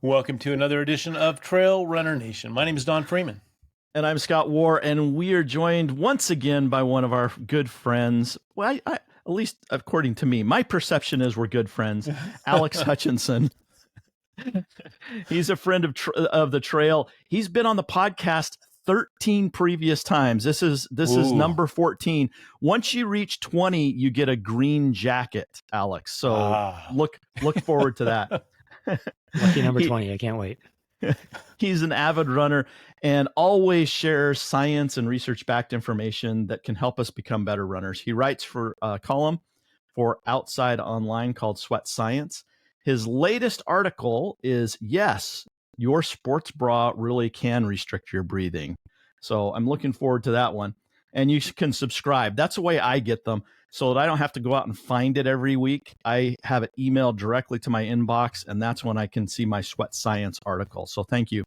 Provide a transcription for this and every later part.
Welcome to another edition of Trail Runner Nation. My name is Don Freeman. And I'm Scott Warr, and we are joined once again by one of our good friends. Well, at least according to me, my perception is we're good friends, Alex Hutchinson. He's a friend of the trail. He's been on the podcast 13 previous times. This is number 14. Once you reach 20, you get a green jacket, Alex. So look forward to that. Lucky number 20. I can't wait. He's an avid runner and always shares science and research-backed information that can help us become better runners. He writes for a column for Outside Online called Sweat Science. His latest article is, yes, your sports bra really can restrict your breathing. So I'm looking forward to that one. And you can subscribe. That's the way I get them, so that I don't have to go out and find it every week. I have it emailed directly to my inbox, and that's when I can see my Sweat Science article. So thank you.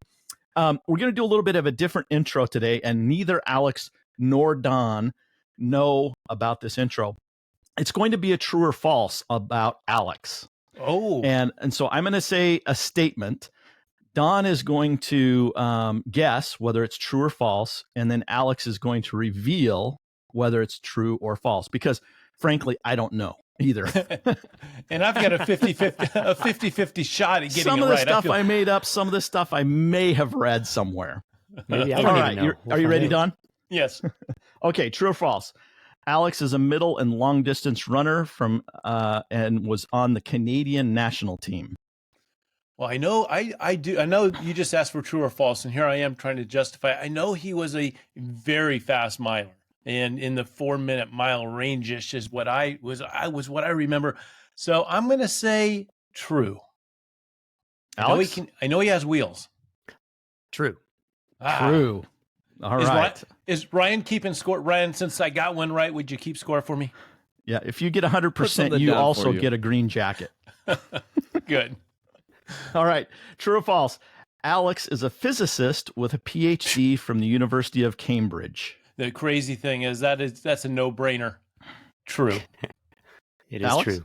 We're going to do a little bit of a different intro today, and neither Alex nor Don know about this intro. It's going to be a true or false about Alex. Oh. And so I'm going to say a statement. Don is going to guess whether it's true or false, and then Alex is going to reveal whether it's true or false, because frankly, I don't know either. And I've got a 50-50 shot at getting some it of the right. stuff I made up, some of the stuff I may have read somewhere. Maybe I All don't right, even know. are you ready, Don? Yes. Okay, true or false? Alex is a middle and long distance runner and was on the Canadian national team. Well, I know I do. I know you just asked for true or false, and here I am trying to justify. I know he was a very fast miler, and in the 4-minute mile range-ish is what I was what I remember. So I'm going to say true. Alex? I know he has wheels. True. True. All right. Is Ryan keeping score? Ryan, since I got one right, would you keep score for me? Yeah, if you get 100%, you also get a green jacket. Good. All right. True or false? Alex is a physicist with a PhD from the University of Cambridge. The crazy thing is that's a no-brainer. True. It is Alex? true.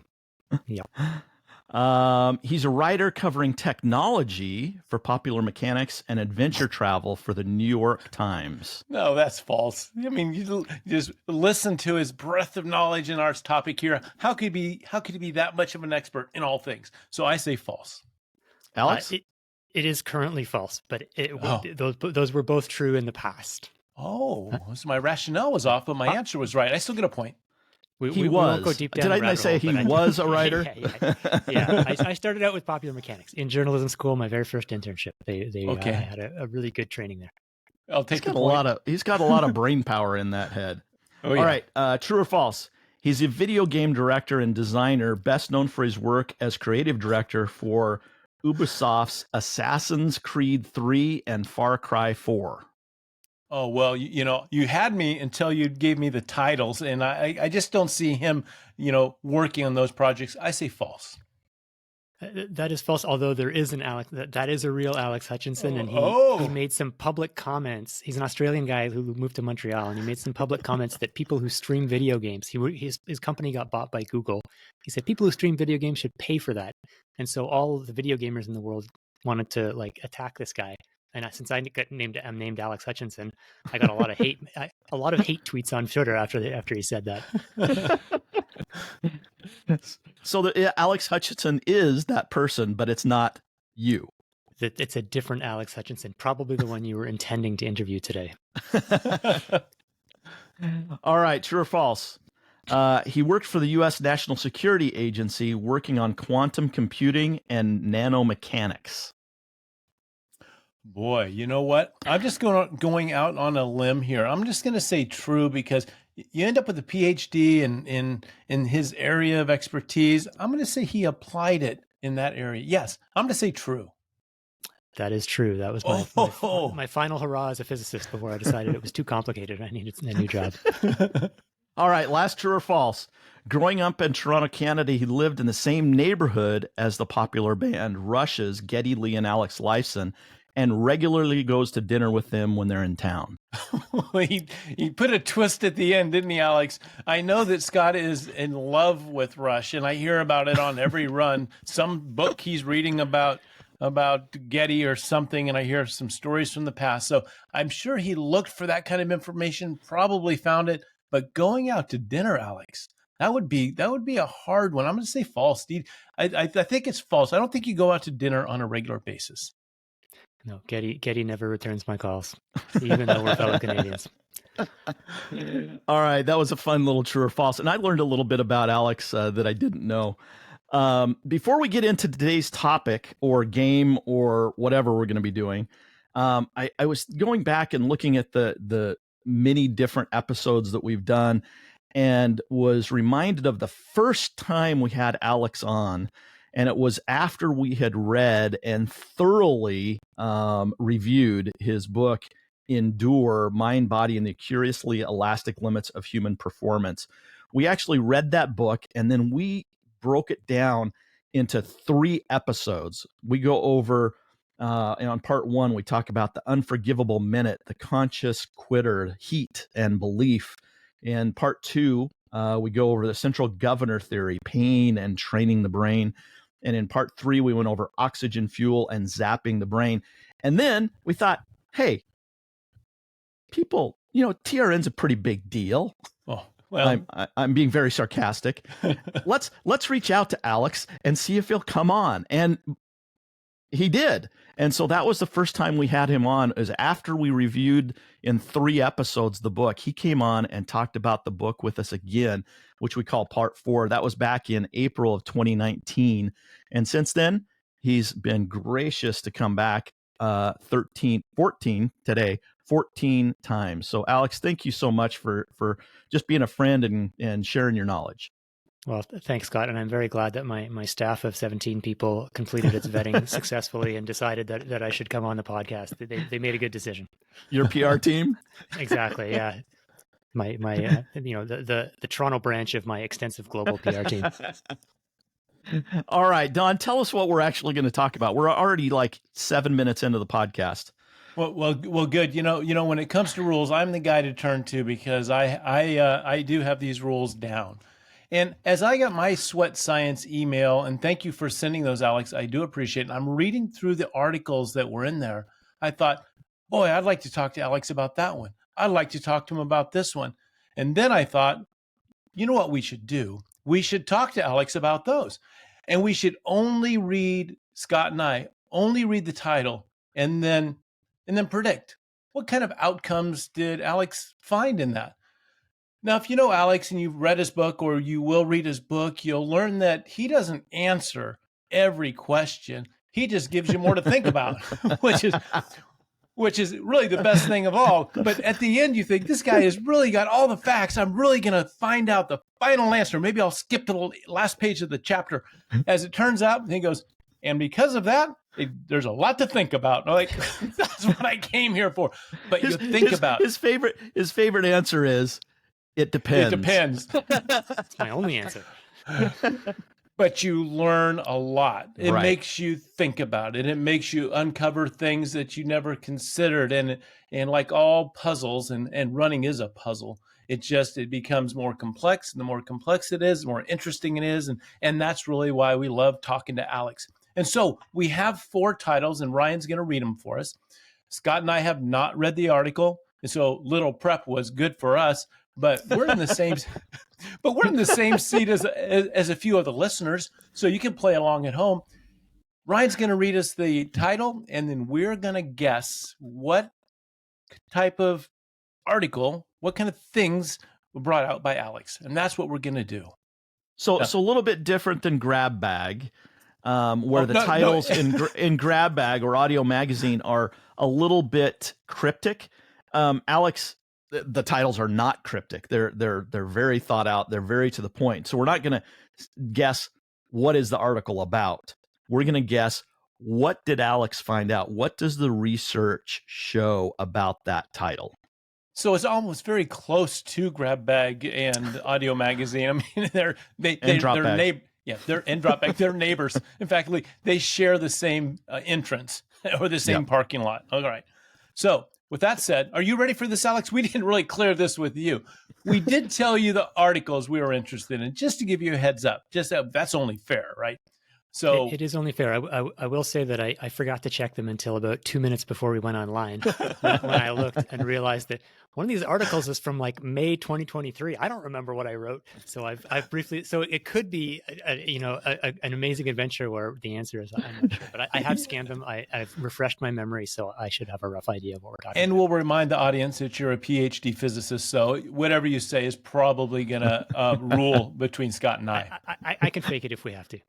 Yeah. He's a writer covering technology for Popular Mechanics and adventure travel for the New York Times. No, that's false. I mean, you just listen to his breadth of knowledge in our topic here. How could he be that much of an expert in all things? So I say false. Alex? It is currently false, but those were both true in the past. Oh, so my rationale was off, but my answer was right. I still get a point. We won't go deep down. Did I say he was a writer? Yeah. I started out with Popular Mechanics in journalism school. My very first internship. They Okay. had a really good training there. I'll take he's got a lot of brain power in that head. Oh, yeah. All right. True or false? He's a video game director and designer, best known for his work as creative director for Ubisoft's Assassin's Creed 3 and Far Cry 4. Oh, well, you had me until you gave me the titles, and I just don't see him, working on those projects. I say false. That is false, although there is an Alex. That is a real Alex Hutchinson, and he made some public comments. He's an Australian guy who moved to Montreal, and he made some public comments that people who stream video games, his company got bought by Google. He said people who stream video games should pay for that, and so all the video gamers in the world wanted to attack this guy. And since I'm named Alex Hutchinson, I got a lot of hate tweets on Twitter after he said that. So Alex Hutchinson is that person, but it's not you. It's a different Alex Hutchinson, probably the one you were intending to interview today. All right, true or false? He worked for the U.S. National Security Agency, working on quantum computing and nanomechanics. Boy, you know what? I'm just going out on a limb here. I'm just going to say true, because you end up with a PhD in his area of expertise. I'm going to say he applied it in that area. Yes, I'm going to say true. That is true. That was my final hurrah as a physicist before I decided it was too complicated. I needed a new job. All right, last true or false? Growing up in Toronto, Canada, he lived in the same neighborhood as the popular band Rush's Geddy Lee and Alex Lifeson, and regularly goes to dinner with them when they're in town. He put a twist at the end, didn't he, Alex? I know that Scott is in love with Rush, and I hear about it on every run. Some book he's reading about about Getty or something, and I hear some stories from the past. So I'm sure he looked for that kind of information, probably found it. But going out to dinner, Alex, that would be a hard one. I'm going to say false. I think it's false. I don't think you go out to dinner on a regular basis. No, Getty never returns my calls, even though we're fellow Canadians. All right, that was a fun little true or false, and I learned a little bit about Alex that I didn't know. Before we get into today's topic or game or whatever we're going to be doing, I was going back and looking at the many different episodes that we've done, and was reminded of the first time we had Alex on. And it was after we had read and thoroughly reviewed his book, Endure, Mind, Body, and the Curiously Elastic Limits of Human Performance. We actually read that book, and then we broke it down into 3 episodes. We go over, and on part 1, we talk about the unforgivable minute, the conscious quitter, heat, and belief. In part 2, we go over the central governor theory, pain and training the brain. And in part 3, we went over oxygen fuel and zapping the brain. And then we thought, hey, people, TRN's a pretty big deal. Oh, well, I'm being very sarcastic. Let's reach out to Alex and see if he'll come on. And he did. And so that was the first time we had him on, is after we reviewed in 3 episodes the book. He came on and talked about the book with us again, which we call part 4. That was back in April of 2019. And since then, he's been gracious to come back 14 times. So Alex, thank you so much for just being a friend and sharing your knowledge. Well, thanks, Scott. And I'm very glad that my staff of 17 people completed its vetting successfully and decided that I should come on the podcast. They made a good decision. Your PR team? Exactly. Yeah. My the Toronto branch of my extensive global PR team. All right, Don, tell us what we're actually going to talk about. We're already like 7 minutes into the podcast. Well, good. When it comes to rules, I'm the guy to turn to, because I do have these rules down. And as I got my Sweat Science email, and thank you for sending those, Alex, I do appreciate it. And I'm reading through the articles that were in there. I thought, boy, I'd like to talk to Alex about that one. I'd like to talk to him about this one. And then I thought, you know what we should do? We should talk to Alex about those. And we should only read, Scott and I, only read the title and then predict. What kind of outcomes did Alex find in that? Now, if you know Alex and you've read his book, or you will read his book, you'll learn that he doesn't answer every question. He just gives you more to think about, which is really the best thing of all. But at the end, you think, this guy has really got all the facts. I'm really going to find out the final answer. Maybe I'll skip to the last page of the chapter. As it turns out, he goes, and because of that, there's a lot to think about. I'm like, that's what I came here for. But you think about his favorite answer is, it depends. It depends. That's my only answer. But you learn a lot. It Right. makes you think about it. It makes you uncover things that you never considered. And like all puzzles, and running is a puzzle, it becomes more complex. And the more complex it is, the more interesting it is. And that's really why we love talking to Alex. And so we have 4 titles, and Ryan's going to read them for us. Scott and I have not read the article, and so little prep was good for us. But we're in the same seat as a few of the listeners, so you can play along at home. Ryan's going to read us the title, and then we're going to guess what type of article, what kind of things were brought out by Alex, and that's what we're going to do. So a little bit different than Grab Bag, where titles in Grab Bag or Audio Magazine are a little bit cryptic. Alex, the titles are not cryptic. They're very thought out. They're very to the point. So we're not going to guess what is the article about. We're going to guess, what did Alex find out? What does the research show about that title? So it's almost very close to Grab Bag and Audio Magazine. I mean, they're Drop Bag. They're neighbors. In fact, they share the same entrance or the same parking lot. All right. So with that said, are you ready for this, Alex? We didn't really clear this with you. We did tell you the articles we were interested in, just to give you a heads up. Just that's only fair, right? So it is only fair. I will say that I forgot to check them until about 2 minutes before we went online when I looked and realized that one of these articles is from like May 2023. I don't remember what I wrote. So I've briefly, so it could be, an amazing adventure where the answer is, I'm not sure, but I have scanned them. I've refreshed my memory, so I should have a rough idea of what we're talking about. And we'll remind the audience that you're a PhD physicist, so whatever you say is probably going to rule between Scott and I. I can fake it if we have to.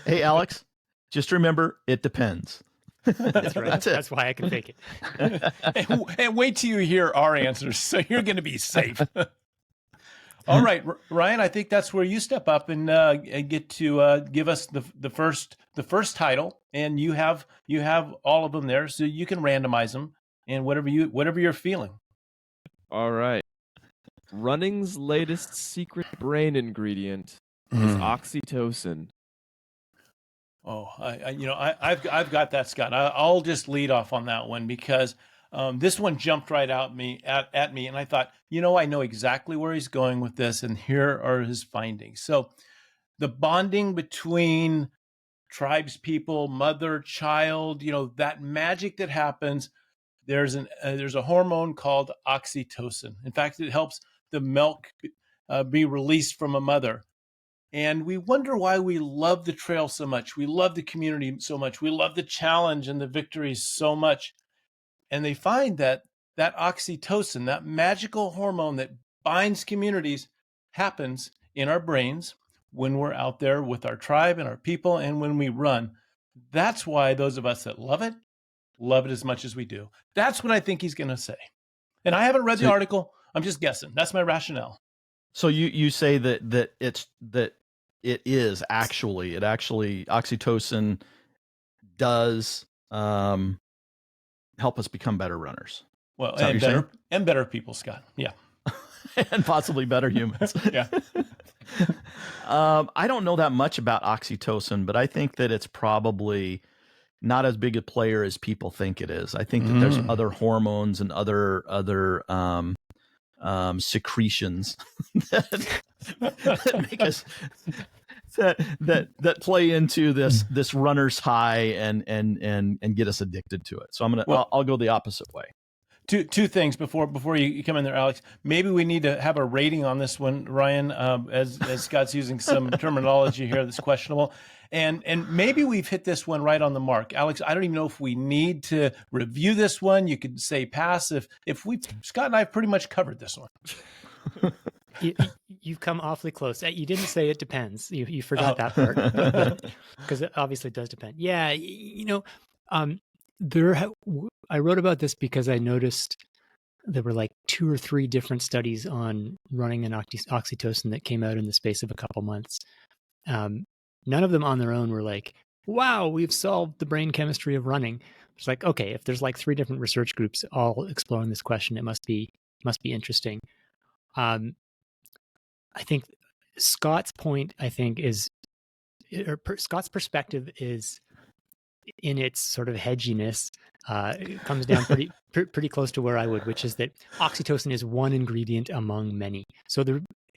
Hey, Alex, just remember, it depends. That's right. That's why I can fake it. And wait till you hear our answers, so you're going to be safe. All right, Ryan, I think that's where you step up and get to give us the first title, and you have all of them there, so you can randomize them and whatever you're feeling. All right. Running's latest secret brain ingredient is oxytocin. Oh, I've got that, Scott. I'll just lead off on that one because this one jumped right at me, and I thought, I know exactly where he's going with this, and here are his findings. So, the bonding between tribes people, mother, child, that magic that happens. There's a hormone called oxytocin. In fact, it helps the milk be released from a mother. And we wonder why we love the trail so much. We love the community so much. We love the challenge and the victories so much. And they find that oxytocin, that magical hormone that binds communities, happens in our brains when we're out there with our tribe and our people and when we run. That's why those of us that love it as much as we do. That's what I think he's going to say. And I haven't read the article. I'm just guessing. That's my rationale. So you say that it actually oxytocin does help us become better runners. Well, and better people, Scott. Yeah. And possibly better humans. Yeah. I don't know that much about oxytocin, but I think that it's probably not as big a player as people think it is. I think that there's other hormones and other secretions that make us that play into this runner's high and get us addicted to it. So I'll go the opposite way. Two things before you come in there, Alex. Maybe we need to have a rating on this one, Ryan, as Scott's using some terminology here that's questionable. And maybe we've hit this one right on the mark. Alex, I don't even know if we need to review this one. You could say pass if Scott and I have pretty much covered this one. You've come awfully close. You didn't say it depends. You forgot that part because it obviously does depend. Yeah, I wrote about this because I noticed there were like 2 or 3 different studies on running and oxytocin that came out in the space of a couple months. None of them on their own were like, wow, we've solved the brain chemistry of running. It's like, okay, if there's like 3 different research groups all exploring this question, it must be interesting. I think Scott's point, Scott's perspective is in its sort of hedginess, it comes down pretty close to where I would, which is that oxytocin is one ingredient among many. So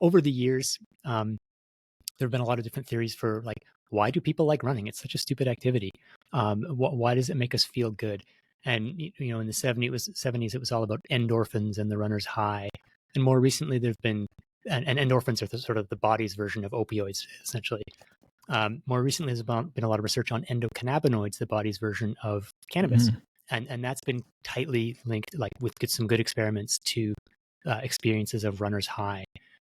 over the years, there have been a lot of different theories for like, why do people like running? It's such a stupid activity. Why does it make us feel good? And in the 70s, it was all about endorphins and the runner's high. And more recently, there've been and endorphins are sort of the body's version of opioids, essentially. More recently, there's been a lot of research on endocannabinoids, the body's version of cannabis, and that's been tightly linked, like with some good experiments, to experiences of runner's high.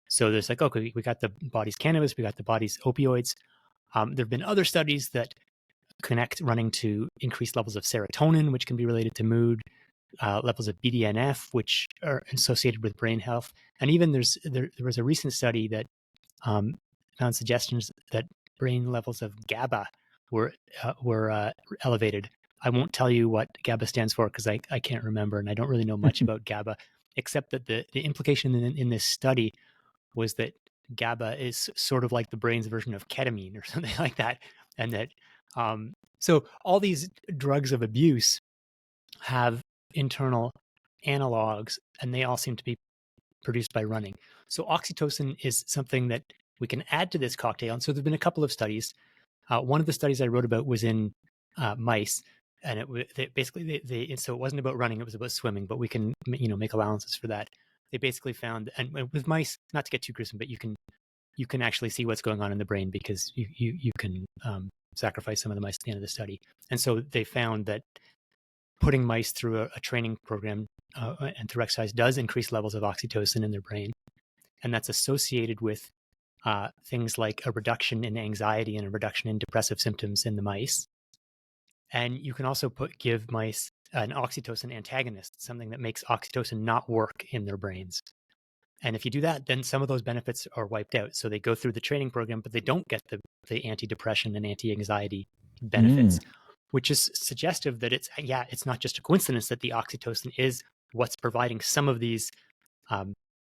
So there's like, okay, we got the body's cannabis, we got the body's opioids. There have been other studies that connect running to increased levels of serotonin, which can be related to mood, levels of BDNF, which are associated with brain health. And even there was a recent study that found suggestions that brain levels of GABA were elevated. I won't tell you what GABA stands for because I can't remember, and I don't really know much about GABA, except that the implication in this study was that GABA is sort of like the brain's version of ketamine or something like that. And that, so all these drugs of abuse have internal analogs, and they all seem to be produced by running. So oxytocin is something that we can add to this cocktail. And so there've been a couple of studies. One of the studies I wrote about was in mice, and so it wasn't about running; it was about swimming. But we can make allowances for that. They basically found, and with mice, not to get too gruesome, but you can actually see what's going on in the brain because you can sacrifice some of the mice at the end of the study. And so they found that putting mice through a training program and through exercise does increase levels of oxytocin in their brain. And that's associated with things like a reduction in anxiety and a reduction in depressive symptoms in the mice. And you can also give mice an oxytocin antagonist, something that makes oxytocin not work in their brains. And if you do that, then some of those benefits are wiped out. So they go through the training program, but they don't get the antidepressant and anti-anxiety benefits, which is suggestive that it's not just a coincidence that the oxytocin is what's providing some of these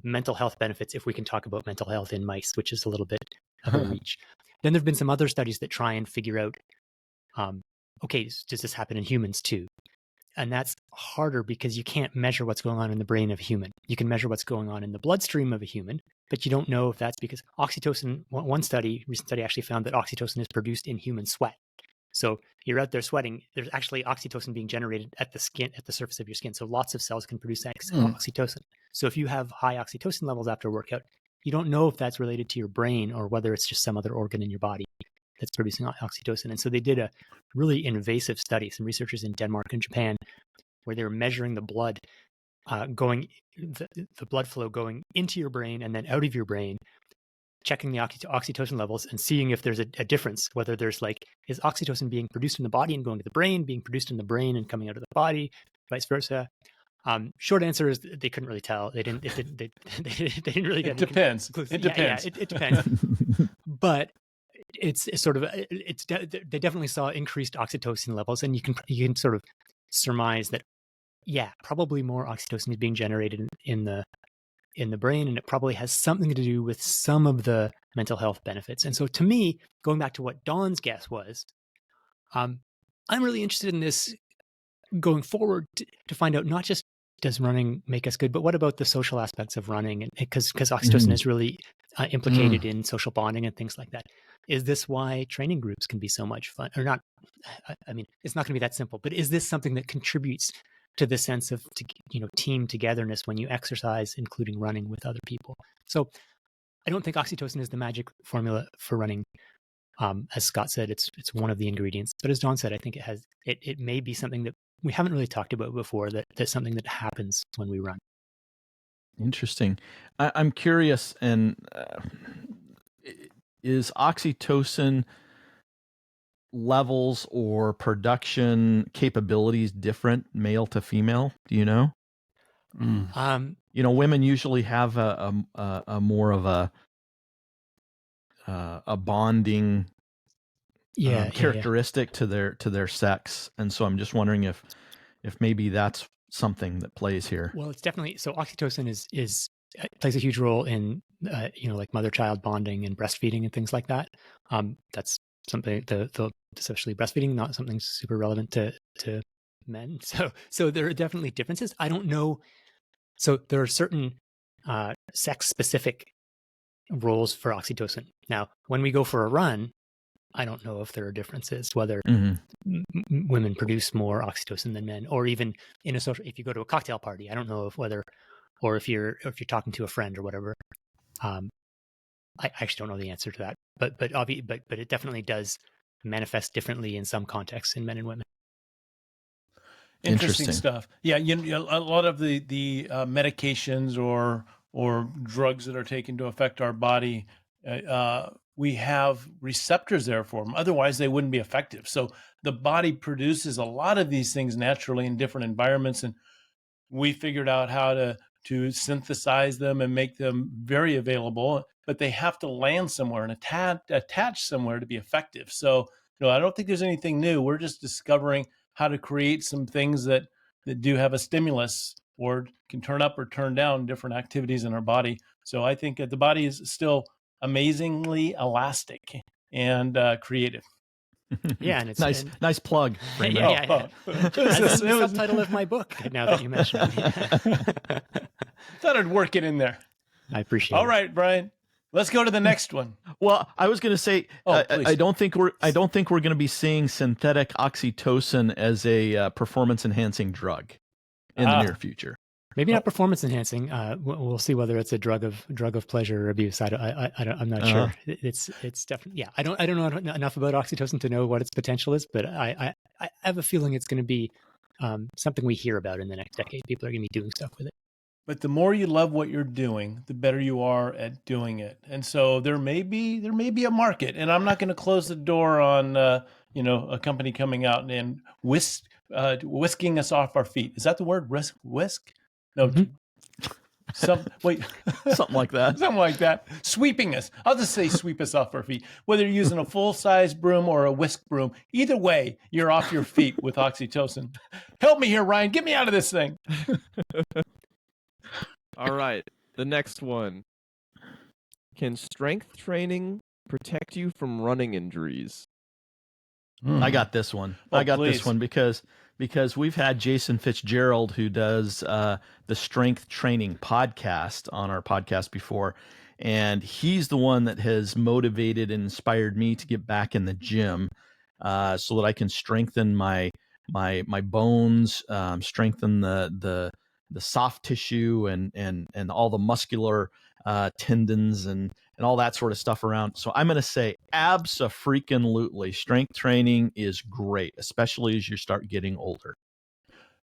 mental health benefits, if we can talk about mental health in mice, which is a little bit of a reach. Then there've been some other studies that try and figure out, okay, does this happen in humans too? And that's harder because you can't measure what's going on in the brain of a human. You can measure what's going on in the bloodstream of a human, but you don't know if that's because oxytocin, recent study actually found that oxytocin is produced in human sweat. So you're out there sweating, there's actually oxytocin being generated at the surface of your skin. So lots of cells can produce oxytocin. So if you have high oxytocin levels after a workout, you don't know if that's related to your brain or whether it's just some other organ in your body that's producing oxytocin. And so they did a really invasive study, some researchers in Denmark and Japan, where they were measuring the blood the blood flow going into your brain and then out of your brain, checking the oxytocin levels and seeing if there's a difference, whether there's is oxytocin being produced in the body and going to the brain, being produced in the brain and coming out of the body, vice versa. Short answer is they couldn't really tell. They didn't really get it depends. It depends. It depends. But it's sort of they definitely saw increased oxytocin levels, and you can sort of surmise that probably more oxytocin is being generated in the brain, and it probably has something to do with some of the mental health benefits. And so to me, going back to what Dawn's guess was, I'm really interested in this going forward to find out not just does running make us good, but what about the social aspects of running? Because oxytocin is really implicated in social bonding and things like that. Is this why training groups can be so much fun? Or not? I mean, it's not going to be that simple. But is this something that contributes to the sense of team togetherness when you exercise, including running with other people? So I don't think oxytocin is the magic formula for running. As Scott said, it's one of the ingredients. But as Dawn said, I think it may be something that we haven't really talked about before, that's something that happens when we run. Interesting. I'm curious, and is oxytocin levels or production capabilities different male to female? Do you know? Women usually have a more of a bonding characteristic to their sex, and so I'm just wondering if maybe that's something that plays here. Well, it's definitely so. Oxytocin is plays a huge role in like mother-child bonding and breastfeeding and things like that. That's something especially breastfeeding, not something super relevant to men. So there are definitely differences. I don't know. So there are certain sex-specific roles for oxytocin. Now, when we go for a run, I don't know if there are differences, whether women produce more oxytocin than men, or even in a social. If you go to a cocktail party, I don't know if you're talking to a friend or whatever. I actually don't know the answer to that, but it definitely does manifest differently in some contexts in men and women. Interesting stuff. Yeah, a lot of the medications or drugs that are taken to affect our body. We have receptors there for them. Otherwise, they wouldn't be effective. So the body produces a lot of these things naturally in different environments, and we figured out how to synthesize them and make them very available. But they have to land somewhere and attach somewhere to be effective. So I don't think there's anything new. We're just discovering how to create some things that do have a stimulus or can turn up or turn down different activities in our body. So I think the body is still amazingly elastic and creative. Yeah, and it's nice plug. Yeah. That's the subtitle of my book. Now that you mention it, thought I'd work it in there. I appreciate it. All right, Brian. Let's go to the next one. Well, I was going to say, please. I don't think we're going to be seeing synthetic oxytocin as a performance enhancing drug in the near future. Maybe not performance enhancing. We'll see whether it's a drug of pleasure or abuse. I'm not sure. It's definitely, yeah. I don't know enough about oxytocin to know what its potential is, but I have a feeling it's going to be something we hear about in the next decade. People are going to be doing stuff with it. But the more you love what you're doing, the better you are at doing it. And so there may be a market. And I'm not going to close the door on a company coming out and whisking us off our feet. Is that the word? Whisk? No. Mm-hmm. Something like that. Something like that. Sweeping us. I'll just say sweep us off our feet. Whether you're using a full-size broom or a whisk broom, either way, you're off your feet with oxytocin. Help me here, Ryan. Get me out of this thing. All right, the next one. Can strength training protect you from running injuries? I got this one. This one because we've had Jason Fitzgerald, who does the strength training podcast, on our podcast before, and he's the one that has motivated and inspired me to get back in the gym so that I can strengthen my bones, strengthen the soft tissue and all the muscular tendons and all that sort of stuff around. So I'm going to say abso-freaking-lutely, strength training is great, especially as you start getting older.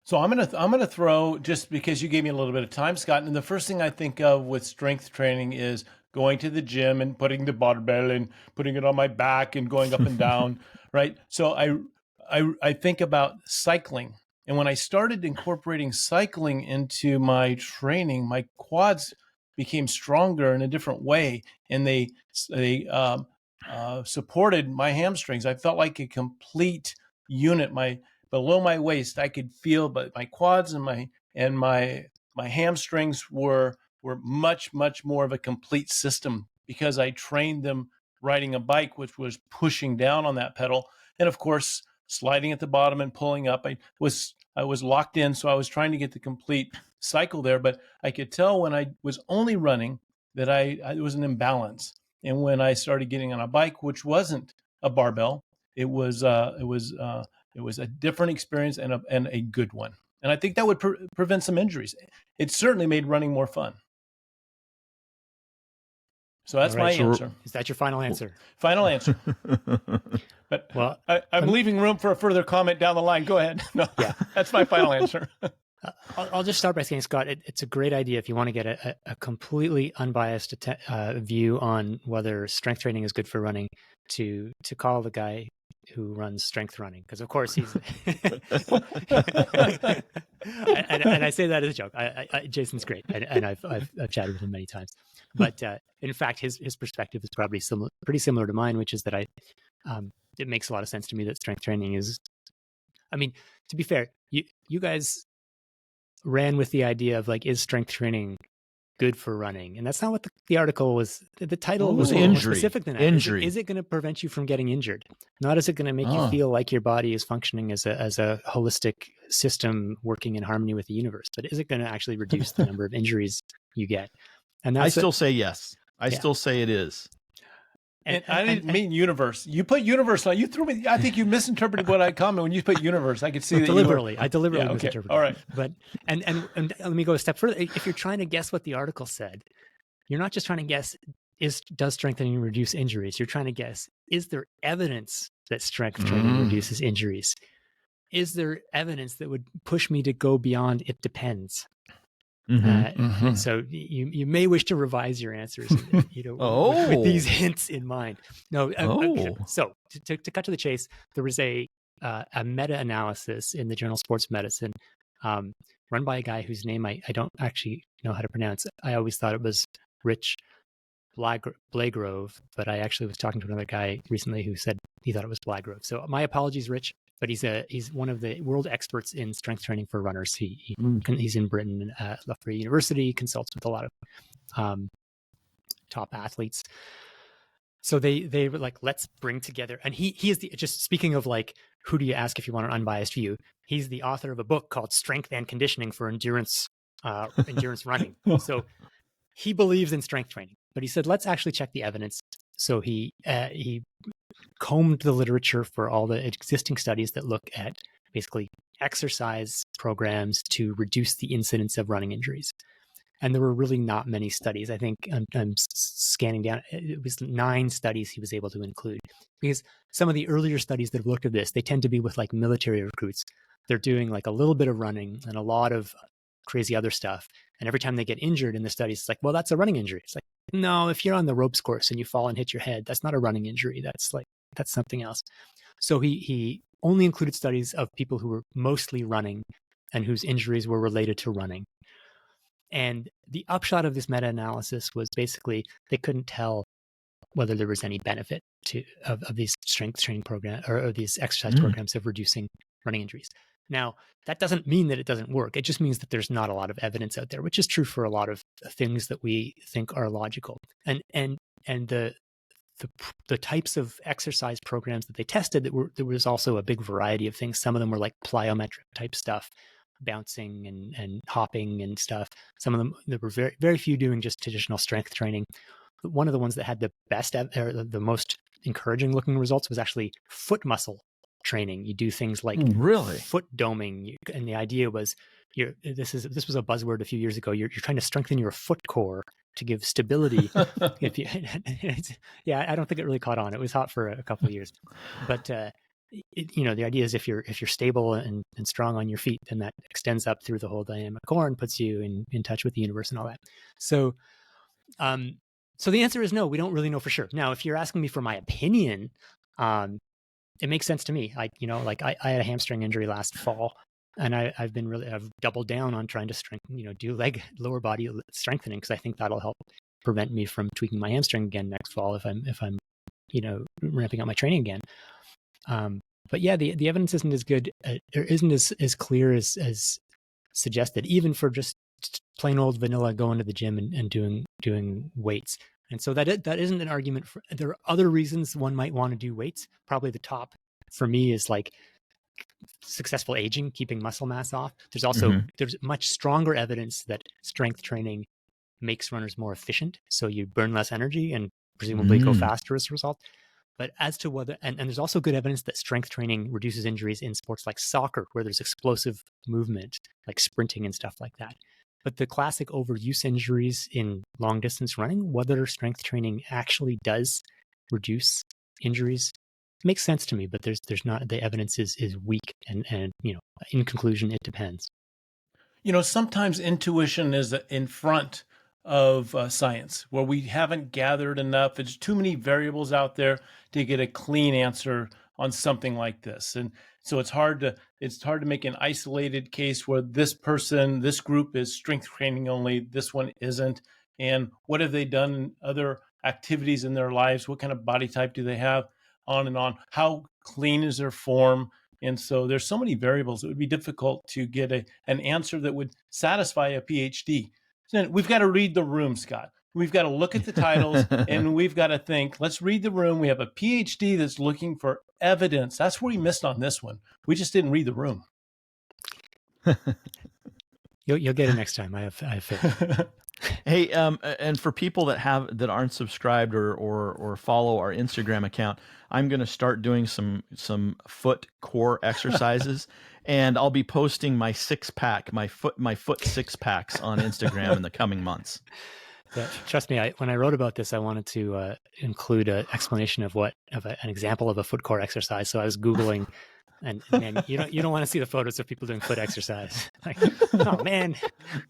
So I'm gonna throw, just because you gave me a little bit of time, Scott, and the first thing I think of with strength training is going to the gym and putting the barbell and putting it on my back and going up and down, right? So I think about cycling. And when I started incorporating cycling into my training, my quads became stronger in a different way, and they supported my hamstrings. I felt like a complete unit. Below my waist, I could feel, but my quads and my hamstrings were much more of a complete system because I trained them riding a bike, which was pushing down on that pedal, and of course sliding at the bottom and pulling up. I was locked in, so I was trying to get the complete cycle there, but I could tell when I was only running that it was an imbalance. And when I started getting on a bike, which wasn't a barbell, it was a different experience and a good one. And I think that would prevent some injuries. It certainly made running more fun. So that's my answer. Is that your final answer? Final answer. But I'm leaving room for a further comment down the line. Go ahead. No, yeah, that's my final answer. I'll just start by saying, Scott, it's a great idea if you want to get a completely unbiased view on whether strength training is good for running, to call the guy who runs strength running, because of course he's and I say that as a joke. Jason's great, and I've chatted with him many times. But in fact, his perspective is probably pretty similar to mine, which is that it makes a lot of sense to me that strength training is. I mean, to be fair, you guys ran with the idea of like, is strength training good for running? And that's not what the article was. The title was more specific than that. Injury. Is it going to prevent you from getting injured? Not is it going to make you feel like your body is functioning as a holistic system working in harmony with the universe, but is it going to actually reduce the number of injuries you get? And that's still say yes. I still say it is. And I didn't mean universe. You put universe on. You threw me. I think you misinterpreted what I commented when you put universe. I could see that deliberately. I deliberately misinterpreted. All right. But and let me go a step further. If you're trying to guess what the article said, you're not just trying to guess does strengthening reduce injuries. You're trying to guess, is there evidence that strength training reduces injuries? Is there evidence that would push me to go beyond it depends? So you may wish to revise your answers, with these hints in mind. No. So to cut to the chase, there was a meta-analysis in the journal Sports Medicine, run by a guy whose name I don't actually know how to pronounce. I always thought it was Rich Blagrove, but I actually was talking to another guy recently who said he thought it was Blagrove. So my apologies, Rich. But he's one of the world experts in strength training for runners. He's in Britain at Loughborough University, consults with a lot of top athletes. So they were like, let's bring together. And he is just speaking of like, who do you ask if you want an unbiased view? He's the author of a book called Strength and Conditioning for Endurance Running. So he believes in strength training. But he said, let's actually check the evidence. So he combed the literature for all the existing studies that look at basically exercise programs to reduce the incidence of running injuries. And there were really not many studies. I think I'm scanning down. It was 9 studies he was able to include, because some of the earlier studies that have looked at this, they tend to be with like military recruits. They're doing like a little bit of running and a lot of crazy other stuff. And every time they get injured in the studies, it's like, well, that's a running injury. It's like, no, if you're on the ropes course and you fall and hit your head, that's not a running injury. That's something else. So he only included studies of people who were mostly running and whose injuries were related to running. And the upshot of this meta-analysis was basically they couldn't tell whether there was any benefit of these strength training programs or these exercise programs of reducing running injuries. Now, that doesn't mean that it doesn't work. It just means that there's not a lot of evidence out there, which is true for a lot of things that we think are logical. And the types of exercise programs that they tested, there was also a big variety of things. Some of them were like plyometric type stuff, bouncing and hopping and stuff. Some of them, there were very, very few doing just traditional strength training. But one of the ones that had the best or the most encouraging looking results was actually foot muscle training. You do things like foot doming, and the idea was this was a buzzword a few years ago. You're trying to strengthen your foot core to give stability. I don't think it really caught on. It was hot for a couple of years, but the idea is if you're stable and strong on your feet, then that extends up through the whole dynamic core and puts you in touch with the universe and all that. So the answer is no, we don't really know for sure. Now, if you're asking me for my opinion, it makes sense to me. I had a hamstring injury last fall, and I've doubled down on trying to strengthen, do lower body strengthening, because I think that'll help prevent me from tweaking my hamstring again next fall if I'm ramping up my training again. But yeah, the evidence isn't as good, or isn't as clear as suggested, even for just plain old vanilla going to the gym and doing weights. And so that isn't an argument for. There are other reasons one might want to do weights. Probably the top for me is like successful aging, keeping muscle mass off. There's also there's much stronger evidence that strength training makes runners more efficient, so you burn less energy and presumably go faster as a result. But as to whether, and there's also good evidence that strength training reduces injuries in sports like soccer, where there's explosive movement, like sprinting and stuff like that. But the classic overuse injuries in long distance running, whether strength training actually does reduce injuries, makes sense to me. But there's not, the evidence is weak, and in conclusion, it depends. Sometimes intuition is in front of science, where we haven't gathered enough. There's too many variables out there to get a clean answer on something like this. And so it's hard to make an isolated case where this group is strength training only, this one isn't. And what have they done in other activities in their lives? What kind of body type do they have? On and on. How clean is their form? And so there's so many variables. It would be difficult to get an answer that would satisfy a PhD. So we've got to read the room, Scott. We've got to look at the titles and we've got to think, let's read the room. We have a PhD that's looking for evidence. That's where we missed on this one. We just didn't read the room. You'll get it next time. I have faith. Hey, and for people that aren't subscribed or follow our Instagram account, I'm going to start doing some foot core exercises, and I'll be posting my six-pack, my foot six-packs on Instagram in the coming months. Trust me, when I wrote about this, I wanted to include an explanation of an example of a foot core exercise. So I was Googling, and man, you don't want to see the photos of people doing foot exercise. Like, oh man,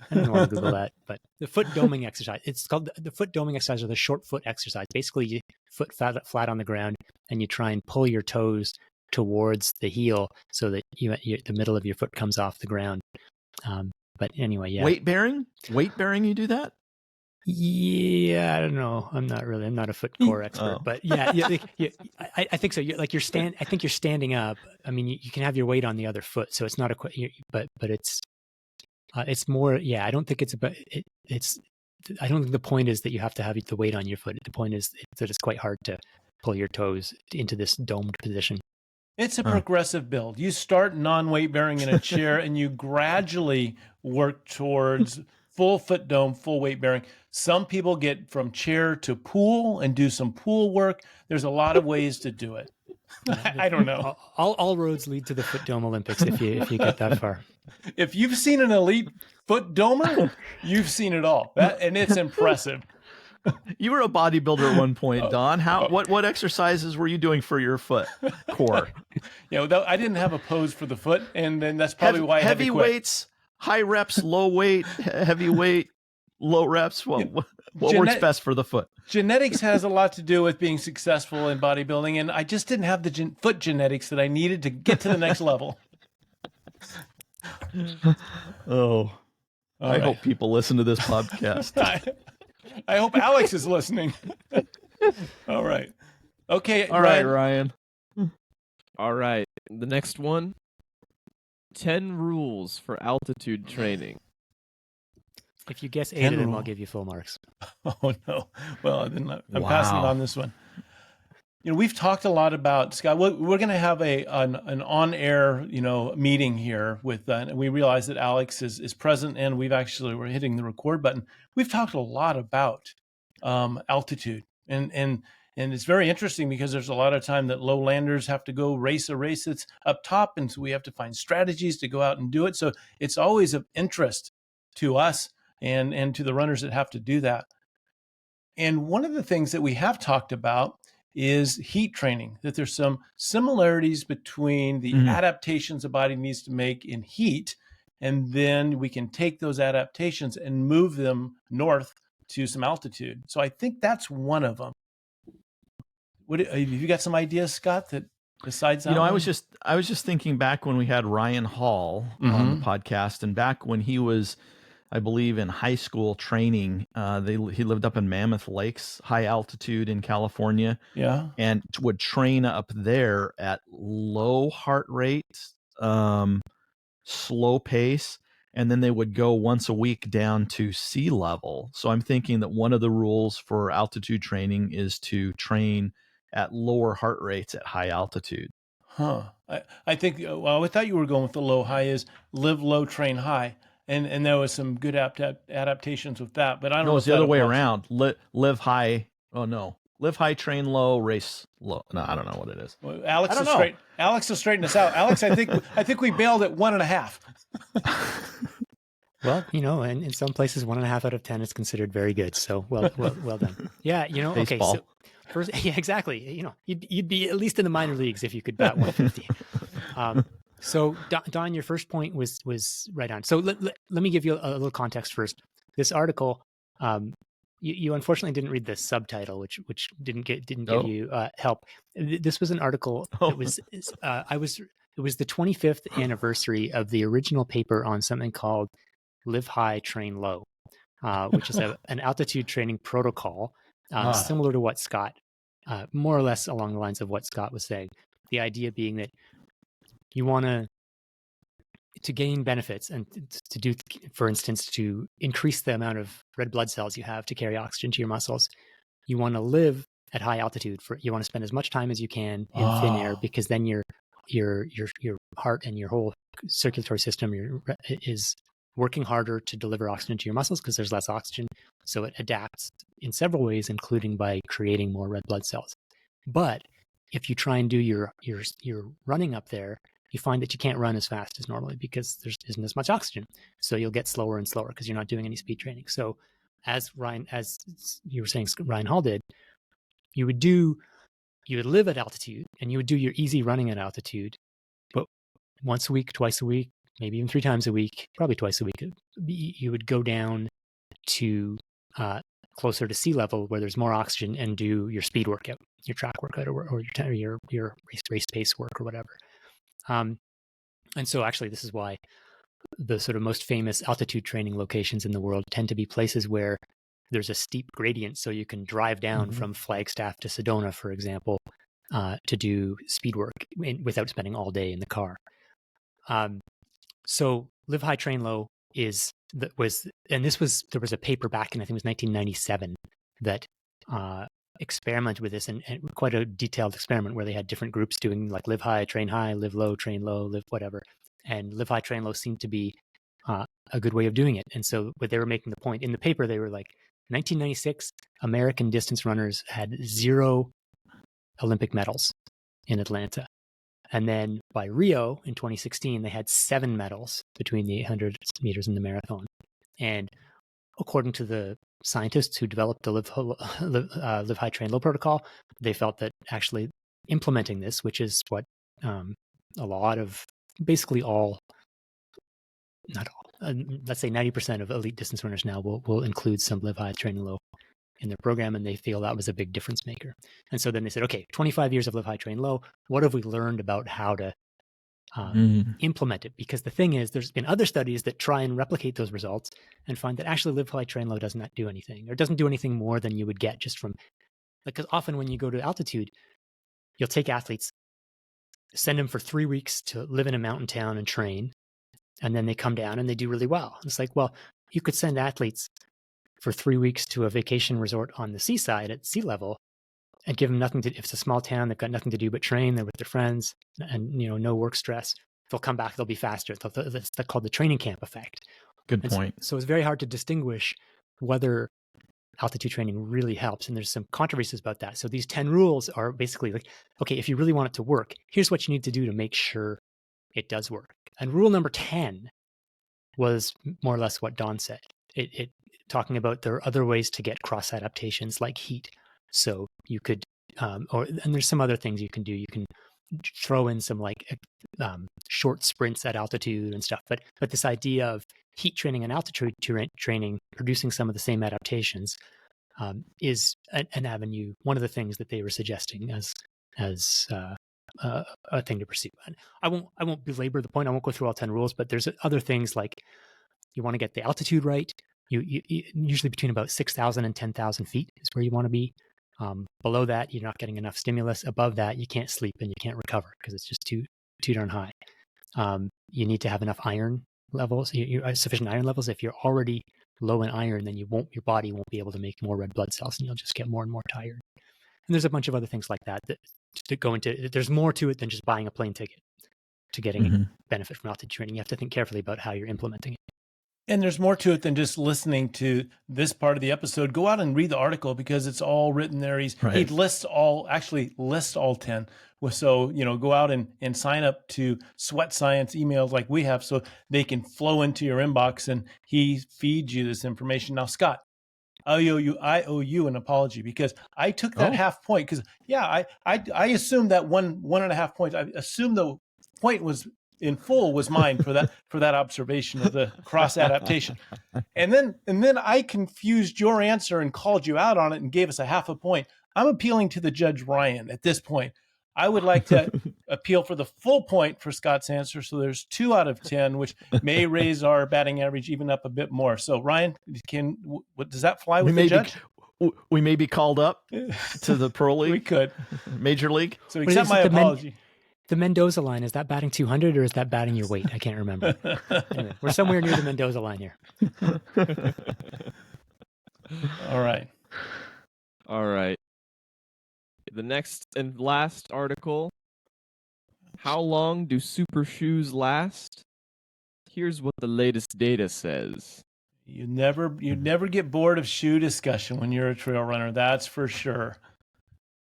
I didn't want to Google that. But the foot doming exercise, it's called the foot doming exercise, or the short foot exercise. Basically, you foot flat on the ground, and you try and pull your toes towards the heel so that the middle of your foot comes off the ground. But anyway, yeah. Weight bearing, you do that? Yeah, I don't know. I'm not a foot core expert, but yeah, I think so. I think you're standing up. I mean, you can have your weight on the other foot, so it's not but it's more. Yeah, I don't think it's about it. I don't think the point is that you have to have the weight on your foot. The point is that it's quite hard to pull your toes into this domed position. It's a progressive build. You start non-weight bearing in a chair, and you gradually work towards full foot dome, full weight bearing. Some people get from chair to pool and do some pool work. There's a lot of ways to do it. I don't know. All roads lead to the Foot Dome Olympics if you get that far. If you've seen an elite foot domer, you've seen it all. And it's impressive. You were a bodybuilder at one point, Don. What exercises were you doing for your foot core? I didn't have a pose for the foot, and then that's probably why I had to heavy quit. weights, high reps, low weight, heavy weight, low reps. What works best for the foot? Genetics has a lot to do with being successful in bodybuilding, and I just didn't have the foot genetics that I needed to get to the next level. I hope people listen to this podcast. I hope Alex is listening. All right. Okay. All right, Ryan. All right. The next one, 10 rules for altitude training. If you guess 8 of them, I'll give you full marks. Oh, no. Well, then I'm passing on this one. We've talked a lot about, Scott, we're going to have an on-air, meeting here with, and we realize that Alex is present, and we're hitting the record button. We've talked a lot about altitude, and it's very interesting because there's a lot of time that low landers have to go race a race that's up top, and so we have to find strategies to go out and do it. So it's always of interest to us and to the runners that have to do that. And one of the things that we have talked about is heat training, that there's some similarities between the adaptations the body needs to make in heat, and then we can take those adaptations and move them north to some altitude. So I think that's one of them. Have you got some ideas, Scott, that besides that? I was just thinking back when we had Ryan Hall on the podcast, and back when he was, I believe, in high school training. He lived up in Mammoth Lakes, high altitude in California. Yeah. And would train up there at low heart rate, slow pace. And then they would go once a week down to sea level. So I'm thinking that one of the rules for altitude training is to train at lower heart rates at high altitude. Huh. I think, I thought you were going with the low high is live low, train high. And there was some good adaptations with that, but I don't know. No, it's the other way around. Live high. Oh no, live high, train low, race low. No, I don't know what it is. Well, Alex will straighten us out. Alex, I think we bailed at 1.5. Well, in some places 1.5 out of 10 is considered very good. So well done. Yeah, Baseball. Okay. So first, yeah, exactly. You'd be at least in the minor leagues if you could bat 150. So Don, your first point was right on. So let me give you a little context first. This article, you unfortunately didn't read the subtitle, which didn't give you help. This was an article that was it was the 25th anniversary of the original paper on something called Live High, Train Low, which is an altitude training protocol similar to what Scott, more or less along the lines of what Scott was saying. The idea being that you want to gain benefits and to do, for instance, to increase the amount of red blood cells you have to carry oxygen to your muscles. You want to live at high altitude. You want to spend as much time as you can in thin air, because then your heart and your whole circulatory system is working harder to deliver oxygen to your muscles because there's less oxygen. So it adapts in several ways, including by creating more red blood cells. But if you try and do your running up there, you find that you can't run as fast as normally because there isn't as much oxygen. So you'll get slower and slower because you're not doing any speed training. So as you were saying, Ryan Hall did, you would live at altitude and you would do your easy running at altitude, but once a week, twice a week, maybe even 3 times a week, probably twice a week, you would go down to closer to sea level where there's more oxygen and do your speed workout, your track workout, or your race pace work or whatever. And so actually this is why the sort of most famous altitude training locations in the world tend to be places where there's a steep gradient. So you can drive down from Flagstaff to Sedona, for example, to do speed work without spending all day in the car. So Live High, Train Low there was a paper back in, I think it was 1997 that experimented with this, and quite a detailed experiment where they had different groups doing like live high, train high, live low, train low, live whatever. And live high, train low seemed to be a good way of doing it. And so what they were making the point in the paper, they were like, In 1996, American distance runners had 0 Olympic medals in Atlanta. And then by Rio in 2016, they had 7 medals between the 800 meters and the marathon. And according to the scientists who developed the Live High, Train Low protocol, they felt that actually implementing this, which is what a lot of, basically all, not all, let's say 90% of elite distance runners now will include some Live High, Train Low in their program, and they feel that was a big difference maker. And so then they said, okay, 25 years of Live High, Train Low, what have we learned about how to implement it? Because the thing is, there's been other studies that try and replicate those results and find that actually Live High, Train Low does not do anything, or doesn't do anything more than you would get just from, because often when you go to altitude, you'll take athletes, send them for 3 weeks to live in a mountain town and train, and then they come down and they do really well. It's like, well, you could send athletes for 3 weeks to a vacation resort on the seaside at sea level and give them nothing to, if it's a small town, they've got nothing to do but train, they're with their friends and, no work stress. They'll come back, they'll be faster. That's called the training camp effect. Good point. So it's very hard to distinguish whether altitude training really helps. And there's some controversies about that. So these 10 rules are basically like, okay, if you really want it to work, here's what you need to do to make sure it does work. And rule number 10 was more or less what Don said. It talking about there are other ways to get cross adaptations like heat. So you could, and there's some other things you can do. You can throw in some short sprints at altitude and stuff. But this idea of heat training and altitude training producing some of the same adaptations is an avenue. One of the things that they were suggesting as a thing to pursue. And I won't belabor the point. I won't go through all 10 rules, but there's other things like you want to get the altitude right. You usually between about 6,000 and 10,000 feet is where you want to be. Below that, you're not getting enough stimulus. Above that, you can't sleep and you can't recover because it's just too darn high. You need to have enough iron levels, sufficient iron levels. If you're already low in iron, then your body won't be able to make more red blood cells and you'll just get more and more tired. And there's a bunch of other things like that go into. There's more to it than just buying a plane ticket to getting benefit from altitude training. You have to think carefully about how you're implementing it. And there's more to it than just listening to this part of the episode. Go out and read the article because it's all written there. He lists all 10. So, go out and sign up to Sweat Science emails like we have so they can flow into your inbox and he feeds you this information. Now, Scott, I owe you an apology because I took that half point because, I assumed that 1.5 points. I assumed the point was in full was mine for that observation of the cross adaptation. And then I confused your answer and called you out on it and gave us a half a point. I'm appealing to the Judge Ryan at this point. I would like to appeal for the full point for Scott's answer. So there's 2 out of 10, which may raise our batting average even up a bit more. So Ryan, does that fly with the judge? We may be called up to the pro league. We could. Major league. So accept my apology. The Mendoza line, is that batting 200 or is that batting your weight? I can't remember. Anyway, we're somewhere near the Mendoza line here. All right. The next and last article. How long do super shoes last? Here's what the latest data says. You never get bored of shoe discussion when you're a trail runner. That's for sure.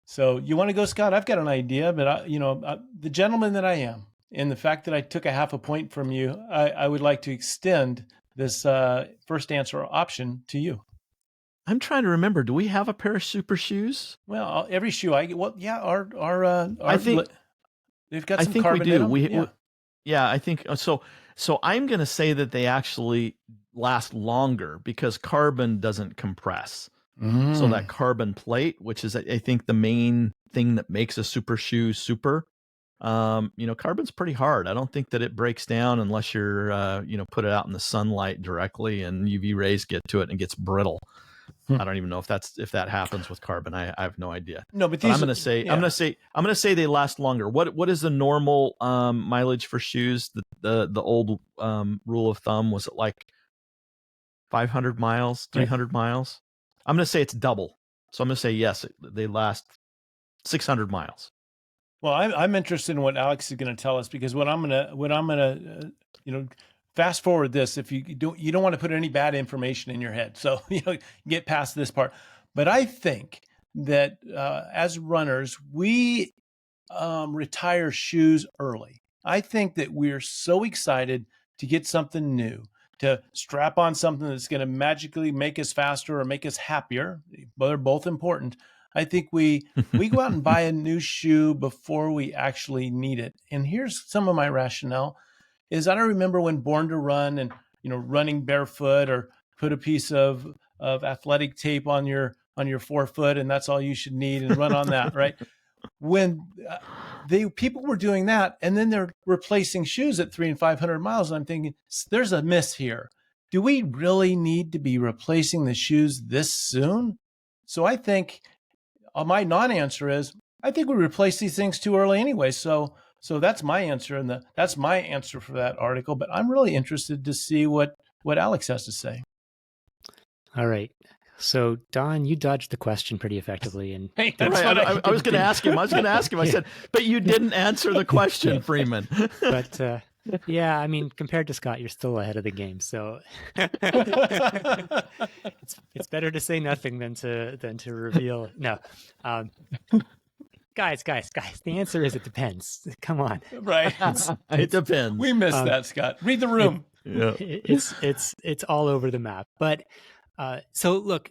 So you want to go, Scott? I've got an idea, but the gentleman that I am, and the fact that I took a half a point from you, I would like to extend this first answer option to you. I'm trying to remember. Do we have a pair of super shoes? Well, every shoe I get. Well, yeah, I think they've got some I think carbon we do. in them. Yeah, I think so. So I'm going to say that they actually last longer because carbon doesn't compress. So that carbon plate, which is, I think, the main thing that makes a super shoe super, carbon's pretty hard. I don't think that it breaks down unless you're, put it out in the sunlight directly and UV rays get to it and it gets brittle. I don't even know if that happens with carbon. I have no idea. No, but I'm going to say they last longer. What is the normal mileage for shoes? The old rule of thumb, was it like 500 miles, 300 miles? I'm going to say it's double. So I'm going to say, yes, they last 600 miles. Well, I'm interested in what Alex is going to tell us because what I'm going to fast forward this if you don't want to put any bad information in your head. So, get past this part. But I think that as runners, we retire shoes early. I think that we're so excited to get something new, to strap on something that's going to magically make us faster or make us happier. But they're both important. I think we go out and buy a new shoe before we actually need it. And here's some of my rationale is I don't remember when Born to Run and, running barefoot or put a piece of athletic tape on your forefoot and that's all you should need and run on that, right? When people were doing that and then they're replacing shoes at 300 and 500 miles. And I'm thinking there's a miss here. Do we really need to be replacing the shoes this soon? So I think my non-answer is I think we replace these things too early anyway. So that's my answer, and that's my answer for that article. But I'm really interested to see what Alex has to say. All right. So Don, you dodged the question pretty effectively, and hey, I was going to ask him. I said, but you didn't answer the question, Freeman. But yeah, I mean, compared to Scott, you're still ahead of the game. So it's better to say nothing than to reveal. No, guys, the answer is it depends. Come on, right? It depends. We missed that, Scott. Read the room. It's all over the map. But so look,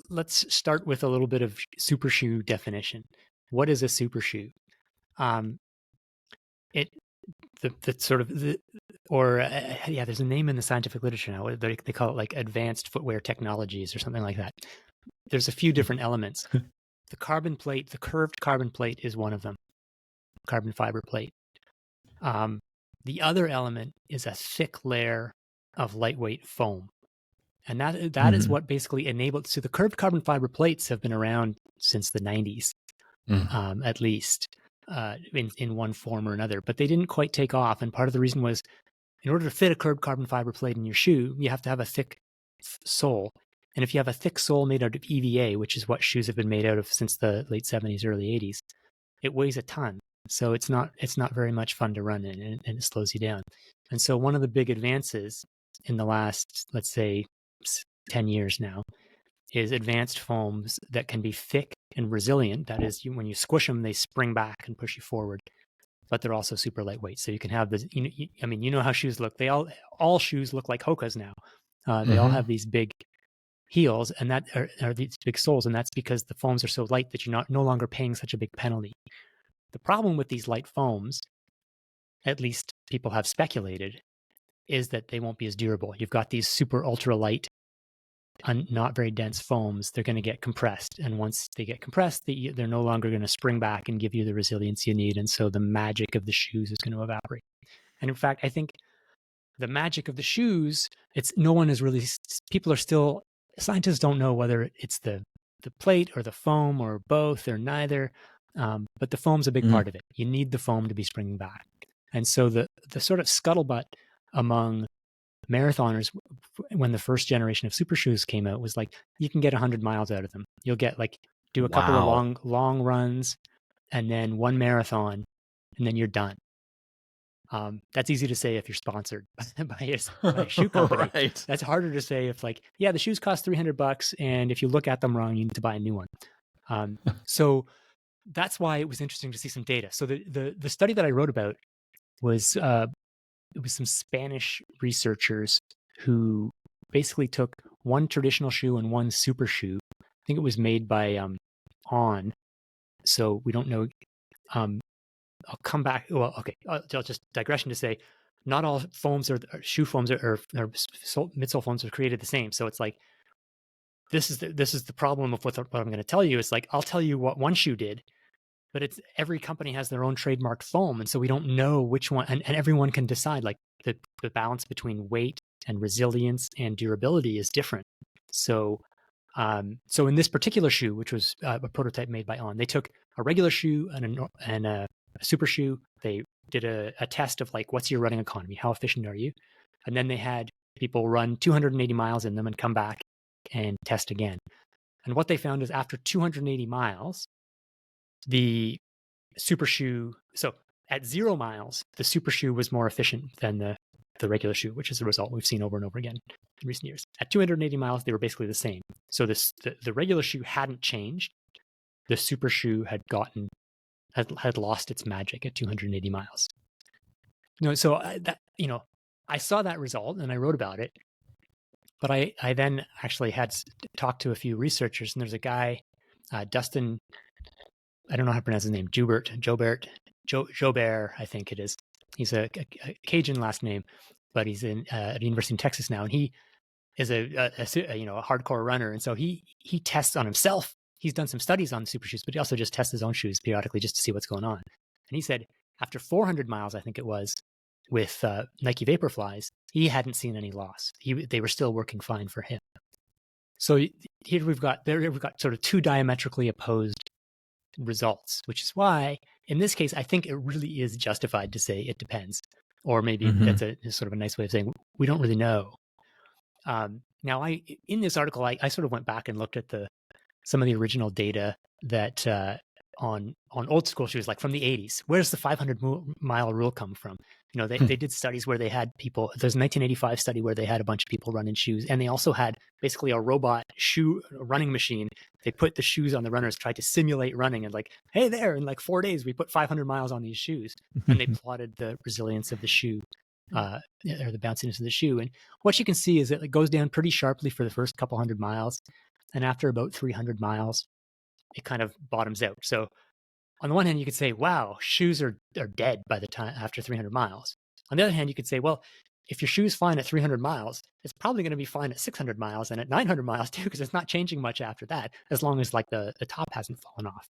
let's start with a little bit of super shoe definition. What is a super shoe? There's a name in the scientific literature now. They call it like advanced footwear technologies or something like that. There's a few different elements. The carbon plate, the curved carbon plate is one of them. Carbon fiber plate. The other element is a thick layer of lightweight foam. And that is what basically enabled. So the curved carbon fiber plates have been around since the 90s, at least. In one form or another, but they didn't quite take off. And part of the reason was in order to fit a curved carbon fiber plate in your shoe, you have to have a thick sole. And if you have a thick sole made out of EVA, which is what shoes have been made out of since the late 70s, early 80s, it weighs a ton. So it's not very much fun to run in, and it slows you down. And so one of the big advances in the last, let's say, 10 years now is advanced foams that can be thick and resilient. That is, when you squish them, they spring back and push you forward, but they're also super lightweight. So you can have this, you know how shoes look. They all shoes look like Hoka's now. They all have these big heels and that are these big soles. And that's because the foams are so light that you're no longer paying such a big penalty. The problem with these light foams, at least people have speculated, is that they won't be as durable. You've got these super ultra light, not very dense foams. They're going to get compressed, and once they get compressed, they're no longer going to spring back and give you the resilience you need, and so the magic of the shoes is going to evaporate. And in fact, I think the magic of the shoes, scientists don't know whether it's the plate or the foam or both or neither, but the foam's a big part of it. You need the foam to be springing back. And so the sort of scuttlebutt among marathoners when the first generation of super shoes came out was like, you can get 100 miles out of them. You'll get do a couple of long runs and then one marathon and then you're done. That's easy to say if you're sponsored by a shoe company. Right. That's harder to say if the shoes cost $300 and if you look at them wrong, you need to buy a new one. So that's why it was interesting to see some data. So the study that I wrote about was it was some Spanish researchers who basically took one traditional shoe and one super shoe. I think it was made by On. So we don't know. I'll come back. Well, okay. I'll just digression to say, not all foams or shoe foams or midsole foams are created the same. So it's like this is the problem of what I'm going to tell you. It's like I'll tell you what one shoe did, but it's every company has their own trademarked foam, and so we don't know which one. And everyone can decide the balance between weight and resilience and durability is different. So in this particular shoe, which was a prototype made by On, they took a regular shoe and a super shoe. They did a test of what's your running economy? How efficient are you? And then they had people run 280 miles in them and come back and test again. And what they found is after 280 miles, the super shoe, so at 0 miles, the super shoe was more efficient than the regular shoe, which is a result we've seen over and over again in recent years. At 280 miles, they were basically the same. So the regular shoe hadn't changed. The super shoe had lost its magic at 280 miles. So I saw that result and I wrote about it. But I then actually had talked to a few researchers, and there's a guy, Dustin, I don't know how to pronounce his name, Jobert, I think it is. He's a Cajun last name, but he's at the University of Texas now, and he is a hardcore runner, and so he tests on himself. He's done some studies on super shoes, but he also just tests his own shoes periodically just to see what's going on. And he said after 400 miles, I think it was, with Nike Vaporflies, he hadn't seen any loss. They were still working fine for him. So here we've got sort of two diametrically opposed results, which is why in this case I think it really is justified to say it depends, or maybe that's a sort of a nice way of saying we don't really know. Now, in this article, I sort of went back and looked at some of the original data that on old school shoes, like from the 80s. Where's the 500-mile rule come from? They did studies where they had people. There's a 1985 study where they had a bunch of people run in shoes, and they also had basically a robot running machine. They put the shoes on the runners, tried to simulate running, and like, hey there, in like 4 days, we put 500 miles on these shoes, and they plotted the resilience of the shoe, or the bounciness of the shoe. And what you can see is that it goes down pretty sharply for the first couple hundred miles, and after about 300 miles, it kind of bottoms out. So on the one hand, you could say, wow, shoes are dead by the time after 300 miles. On the other hand, you could say, well, if your shoe's fine at 300 miles, it's probably going to be fine at 600 miles and at 900 miles too, because it's not changing much after that, as long as like the top hasn't fallen off.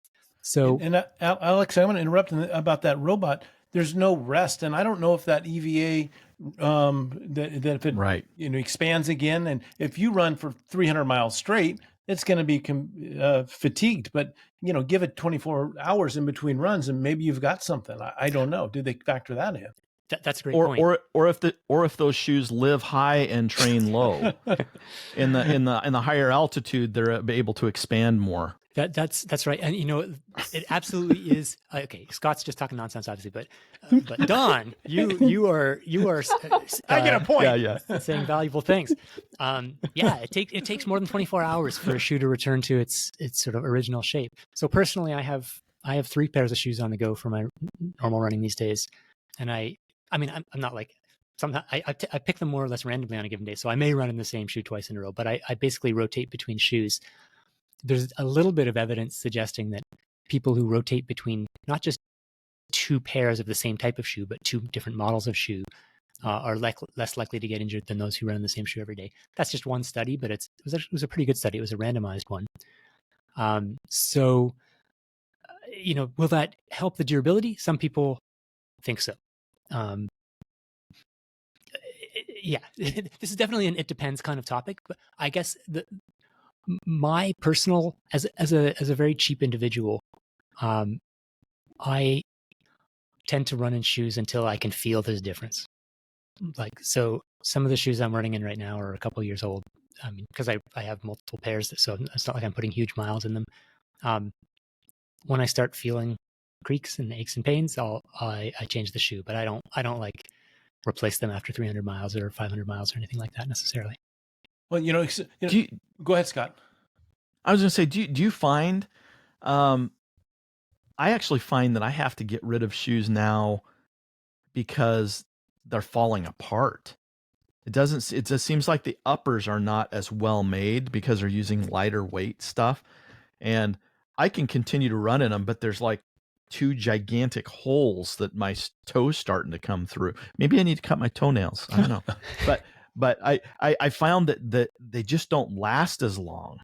So, and Alex, I want to interrupt about that robot. There's no rest, and I don't know if that EVA that if it expands again, and if you run for 300 miles straight, it's going to be fatigued, but give it 24 hours in between runs, and maybe you've got something. I don't know. Did they factor that in? That's a great point. Or if those shoes live high and train low, in the higher altitude, they're able to expand more. That's right, and it absolutely is. Okay, Scott's just talking nonsense, obviously, but Don, you are I get a point. Yeah, saying valuable things. It takes more than 24 hours for a shoe to return to its sort of original shape. So personally, I have 3 pairs of shoes on the go for my normal running these days, and I'm not like. Sometimes I pick them more or less randomly on a given day, so I may run in the same shoe twice in a row, but I basically rotate between shoes. There's a little bit of evidence suggesting that people who rotate between not just 2 pairs of the same type of shoe, but 2 different models of shoe are less likely to get injured than those who run in the same shoe every day. That's just one study, but it was a pretty good study. It was a randomized one. Will that help the durability? Some people think so. This is definitely an it depends kind of topic, but I guess my personal, as a very cheap individual, I tend to run in shoes until I can feel there's a difference. Like, so some of the shoes I'm running in right now are a couple of years old. I mean, because I have multiple pairs, so it's not like I'm putting huge miles in them. When I start feeling creaks and aches and pains, I change the shoe, but I don't like replace them after 300 miles or 500 miles or anything like that necessarily. Well, go ahead, Scott. I was going to say, do you find, I actually find that I have to get rid of shoes now because they're falling apart. It just seems like the uppers are not as well made because they're using lighter weight stuff. And I can continue to run in them, but there's like 2 gigantic holes that my toe's starting to come through. Maybe I need to cut my toenails. I don't know. But I found that they just don't last as long.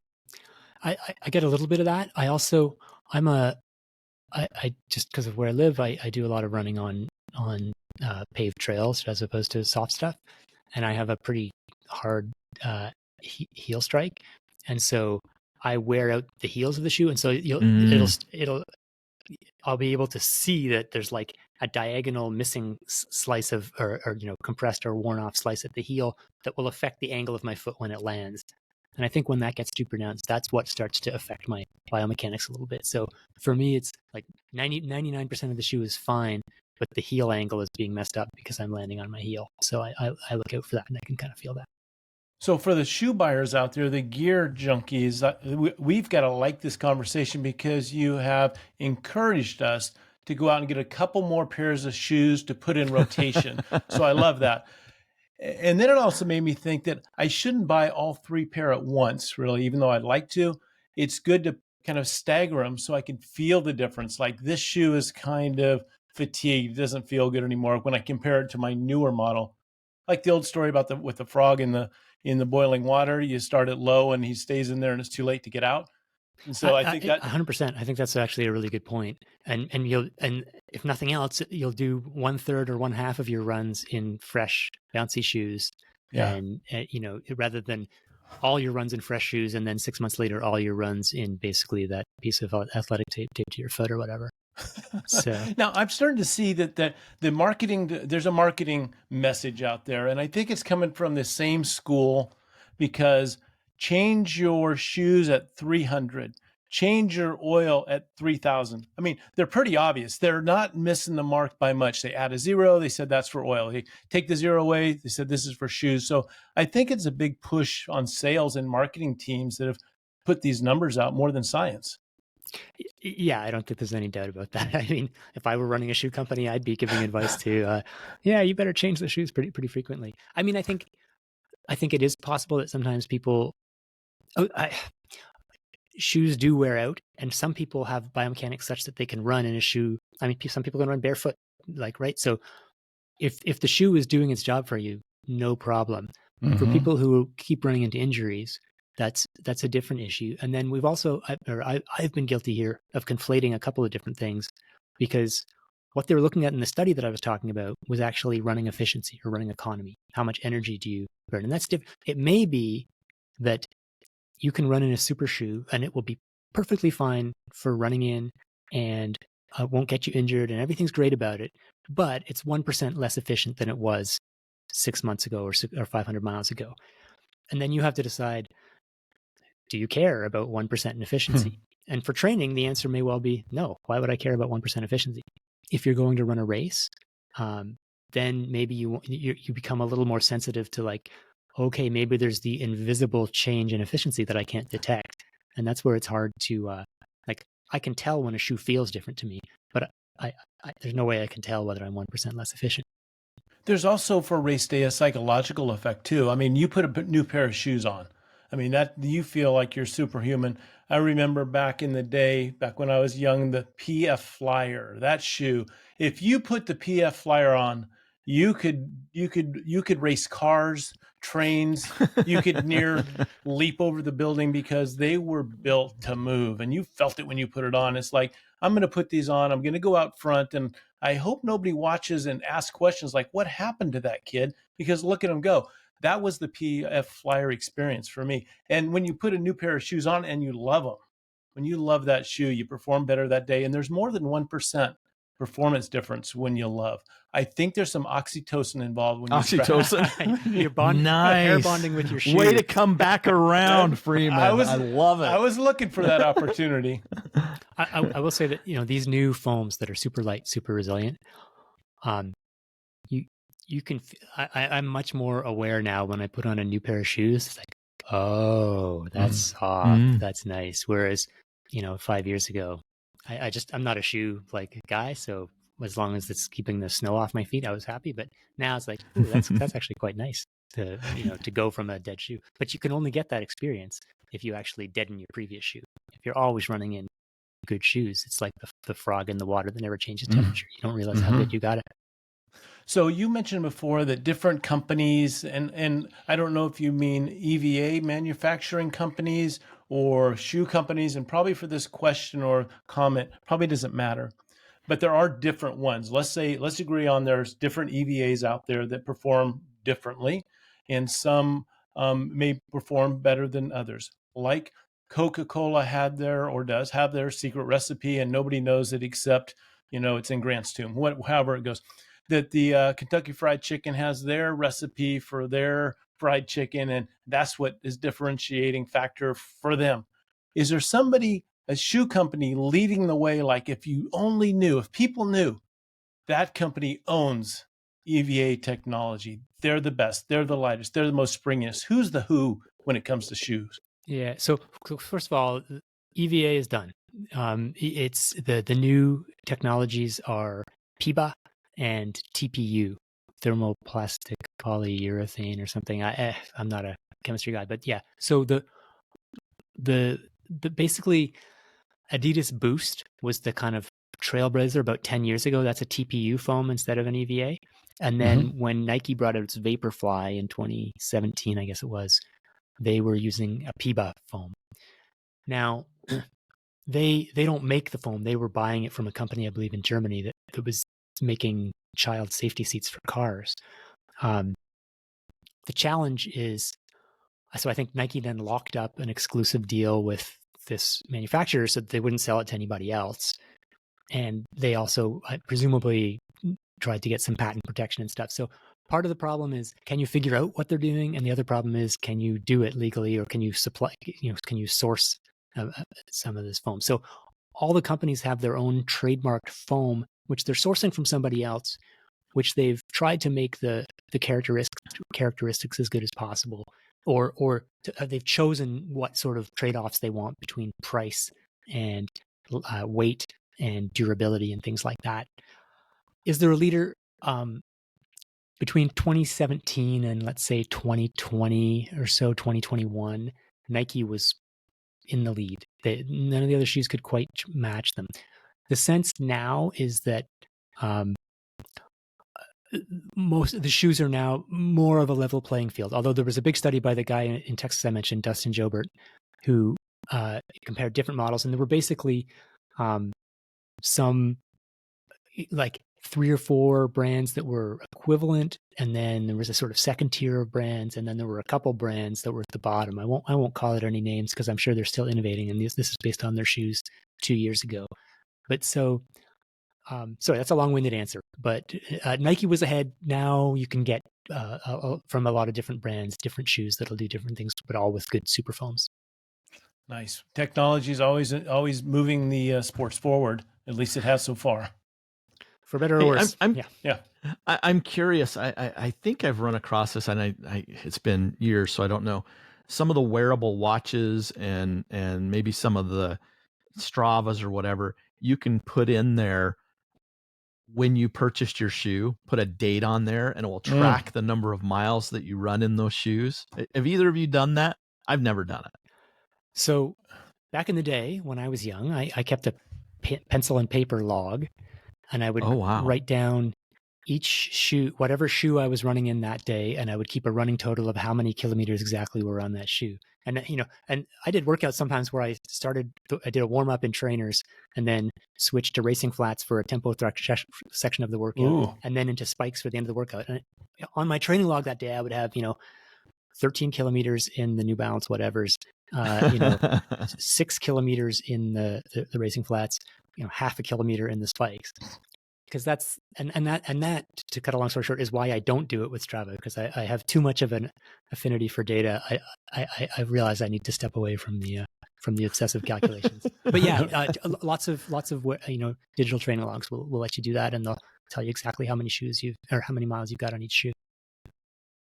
I get a little bit of that. I also, I just because of where I live, I do a lot of running on paved trails as opposed to soft stuff. And I have a pretty hard heel strike. And so I wear out the heels of the shoe. And so I'll be able to see that there's like a diagonal missing slice of, or compressed or worn off slice at the heel that will affect the angle of my foot when it lands. And I think when that gets too pronounced, that's what starts to affect my biomechanics a little bit. So for me, it's like 99% of the shoe is fine. but the heel angle is being messed up because I'm landing on my heel. So I look out for that, and I can kind of feel that. So for the shoe buyers out there, the gear junkies, we've got to like this conversation because you have encouraged us to go out and get a couple more pairs of shoes to put in rotation. So I love that. And then it also made me think that I shouldn't buy all three pair at once, really, even though I'd like to. It's good to kind of stagger them so I can feel the difference. Like this shoe is kind of fatigued, doesn't feel good anymore when I compare it to my newer model. Like the old story about with the frog in the boiling water. You start it low and he stays in there and it's too late to get out. And so I think that 100%. I think that's actually a really good point. And if nothing else, you'll do 1/3 or 1/2 of your runs in fresh, bouncy shoes. Yeah. And rather than all your runs in fresh shoes and then 6 months later, all your runs in basically that piece of athletic tape taped to your foot or whatever. So now I'm starting to see that the marketing, there's a marketing message out there, and I think it's coming from the same school, because change your shoes at 300, change your oil at 3,000. I mean, they're pretty obvious. They're not missing the mark by much. They add a zero. They said that's for oil. They take the zero away. They said this is for shoes. So I think it's a big push on sales and marketing teams that have put these numbers out more than science. Yeah, I don't think there's any doubt about that. I mean, if I were running a shoe company, I'd be giving advice to, you better change the shoes pretty frequently. I mean, I think it is possible that sometimes people, shoes do wear out, and some people have biomechanics such that they can run in a shoe. I mean, some people can run barefoot, right? So if the shoe is doing its job for you, no problem. Mm-hmm. For people who keep running into injuries, that's a different issue. And then we've also, I've been guilty here of conflating a couple of different things, because what they were looking at in the study that I was talking about was actually running efficiency or running economy. How much energy do you burn? And that's different. It may be that you can run in a super shoe and it will be perfectly fine for running in and won't get you injured and everything's great about it, but it's 1% less efficient than it was 6 months ago or 500 miles ago. And then you have to decide, do you care about 1% in efficiency? And for training, the answer may well be no. Why would I care about 1% efficiency? If you're going to run a race, then maybe you become a little more sensitive to, like, okay, maybe there's the invisible change in efficiency that I can't detect. And that's where it's hard to, I can tell when a shoe feels different to me, but there's no way I can tell whether I'm 1% less efficient. There's also, for race day, a psychological effect too. I mean, you put a new pair of shoes on. I mean, that you feel like you're superhuman. I remember back in the day, back when I was young, the PF Flyer, that shoe. If you put the PF Flyer on, you could race cars, trains. You could near leap over the building because they were built to move, and you felt it when you put it on. It's like, I'm going to put these on. I'm going to go out front, and I hope nobody watches and asks questions like, what happened to that kid? Because look at him go. That was the PF Flyer experience for me. And when you put a new pair of shoes on and you love them, when you love that shoe, you perform better that day. And there's more than 1% performance difference when you love. I think there's some oxytocin involved. When you're hair bonding with your shoe. Way to come back around, Freeman. I love it. I was looking for that opportunity. I will say that, these new foams that are super light, super resilient, you can, I'm much more aware now when I put on a new pair of shoes. It's like, oh, that's soft. That's nice. Whereas, 5 years ago, I'm not a shoe guy. So as long as it's keeping the snow off my feet, I was happy. But now it's like, ooh, that's actually quite nice to go from a dead shoe. But you can only get that experience if you actually deaden your previous shoe. If you're always running in good shoes, it's like the frog in the water that never changes temperature. You don't realize how good you got it. So you mentioned before that different companies, and I don't know if you mean EVA manufacturing companies or shoe companies, and probably for this question or comment, probably doesn't matter. But there are different ones. Let's agree on there's different EVAs out there that perform differently, and some may perform better than others. Like Coca-Cola does have their secret recipe, and nobody knows it except, it's in Grant's tomb, however it goes. That the Kentucky Fried Chicken has their recipe for their fried chicken, and that's what is differentiating factor for them. Is there somebody, a shoe company, leading the way? Like, if people knew that company owns EVA technology. They're the best. They're the lightest. They're the most springiest. Who's the who when it comes to shoes? Yeah. So first of all, EVA is done. It's the new technologies are PIBA and TPU, thermoplastic polyurethane or something. I'm not a chemistry guy, but yeah. So the basically Adidas Boost was the kind of trailblazer about 10 years ago. That's a TPU foam instead of an EVA. And then when Nike brought out its Vaporfly in 2017, I guess it was, they were using a PIBA foam. Now, they don't make the foam. They were buying it from a company, I believe, in Germany that was making child safety seats for cars. The challenge is, so I think Nike then locked up an exclusive deal with this manufacturer so that they wouldn't sell it to anybody else. And they also presumably tried to get some patent protection and stuff. So part of the problem is, can you figure out what they're doing? And the other problem is, can you do it legally, or can you supply, can you source some of this foam? So all the companies have their own trademarked foam, which they're sourcing from somebody else, which they've tried to make the characteristics as good as possible, or they've chosen what sort of trade-offs they want between price and weight and durability and things like that. Is there a leader? Between 2017 and let's say 2020 or so, 2021, Nike was in the lead. None of the other shoes could quite match them. The sense now is that most of the shoes are now more of a level playing field. Although there was a big study by the guy in Texas I mentioned, Dustin Jobert, who compared different models, and there were basically some like 3 or 4 brands that were equivalent, and then there was a sort of second tier of brands, and then there were a couple brands that were at the bottom. I won't call it any names because I'm sure they're still innovating, and this is based on their shoes 2 years ago. But sorry, that's a long-winded answer. But Nike was ahead. Now you can get from a lot of different brands, different shoes that'll do different things, but all with good super foams. Nice. Technology is always moving the sports forward. At least it has so far. For better or worse. I'm curious. I think I've run across this, and it's been years, so I don't know. Some of the wearable watches and maybe some of the Stravas or whatever, you can put in there when you purchased your shoe, put a date on there, and it will track the number of miles that you run in those shoes. Have either of you done that? I've never done it. So back in the day when I was young, I kept a pencil and paper log, and I would write down each shoe, whatever shoe I was running in that day, and I would keep a running total of how many kilometers exactly were on that shoe. And and I did workouts sometimes where I did a warm up in trainers, and then switched to racing flats for a tempo section of the workout, and then into spikes for the end of the workout. And on my training log that day, I would have 13 kilometers in the New Balance whatevers, 6 kilometers in the racing flats, half a kilometer in the spikes. Because that's and that to cut a long story short is why I don't do it with Strava, because I have too much of an affinity for data. I realize I need to step away from the obsessive calculations. But yeah, lots of digital training logs will let you do that, and they'll tell you exactly how many how many miles you've got on each shoe.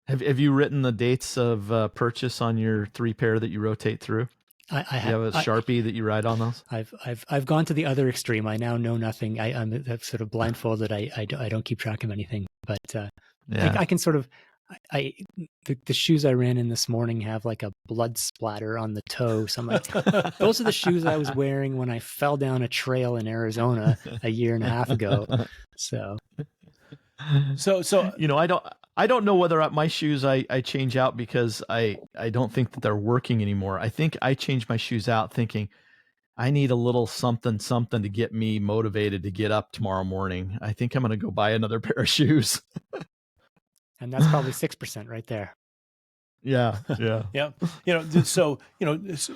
Have you written the dates of purchase on your 3 pair that you rotate through? I have a Sharpie that you write on those. I've gone to the other extreme. I now know nothing. I'm sort of blindfolded. I don't keep track of anything. But I can sort of the shoes I ran in this morning have like a blood splatter on the toe. So I'm like, those are the shoes I was wearing when I fell down a trail in Arizona a year and a half ago. So I don't know whether my shoes I change out because I don't think that they're working anymore. I think I change my shoes out thinking I need a little something to get me motivated to get up tomorrow morning. I think I'm going to go buy another pair of shoes. And that's probably 6% right there. Yeah. So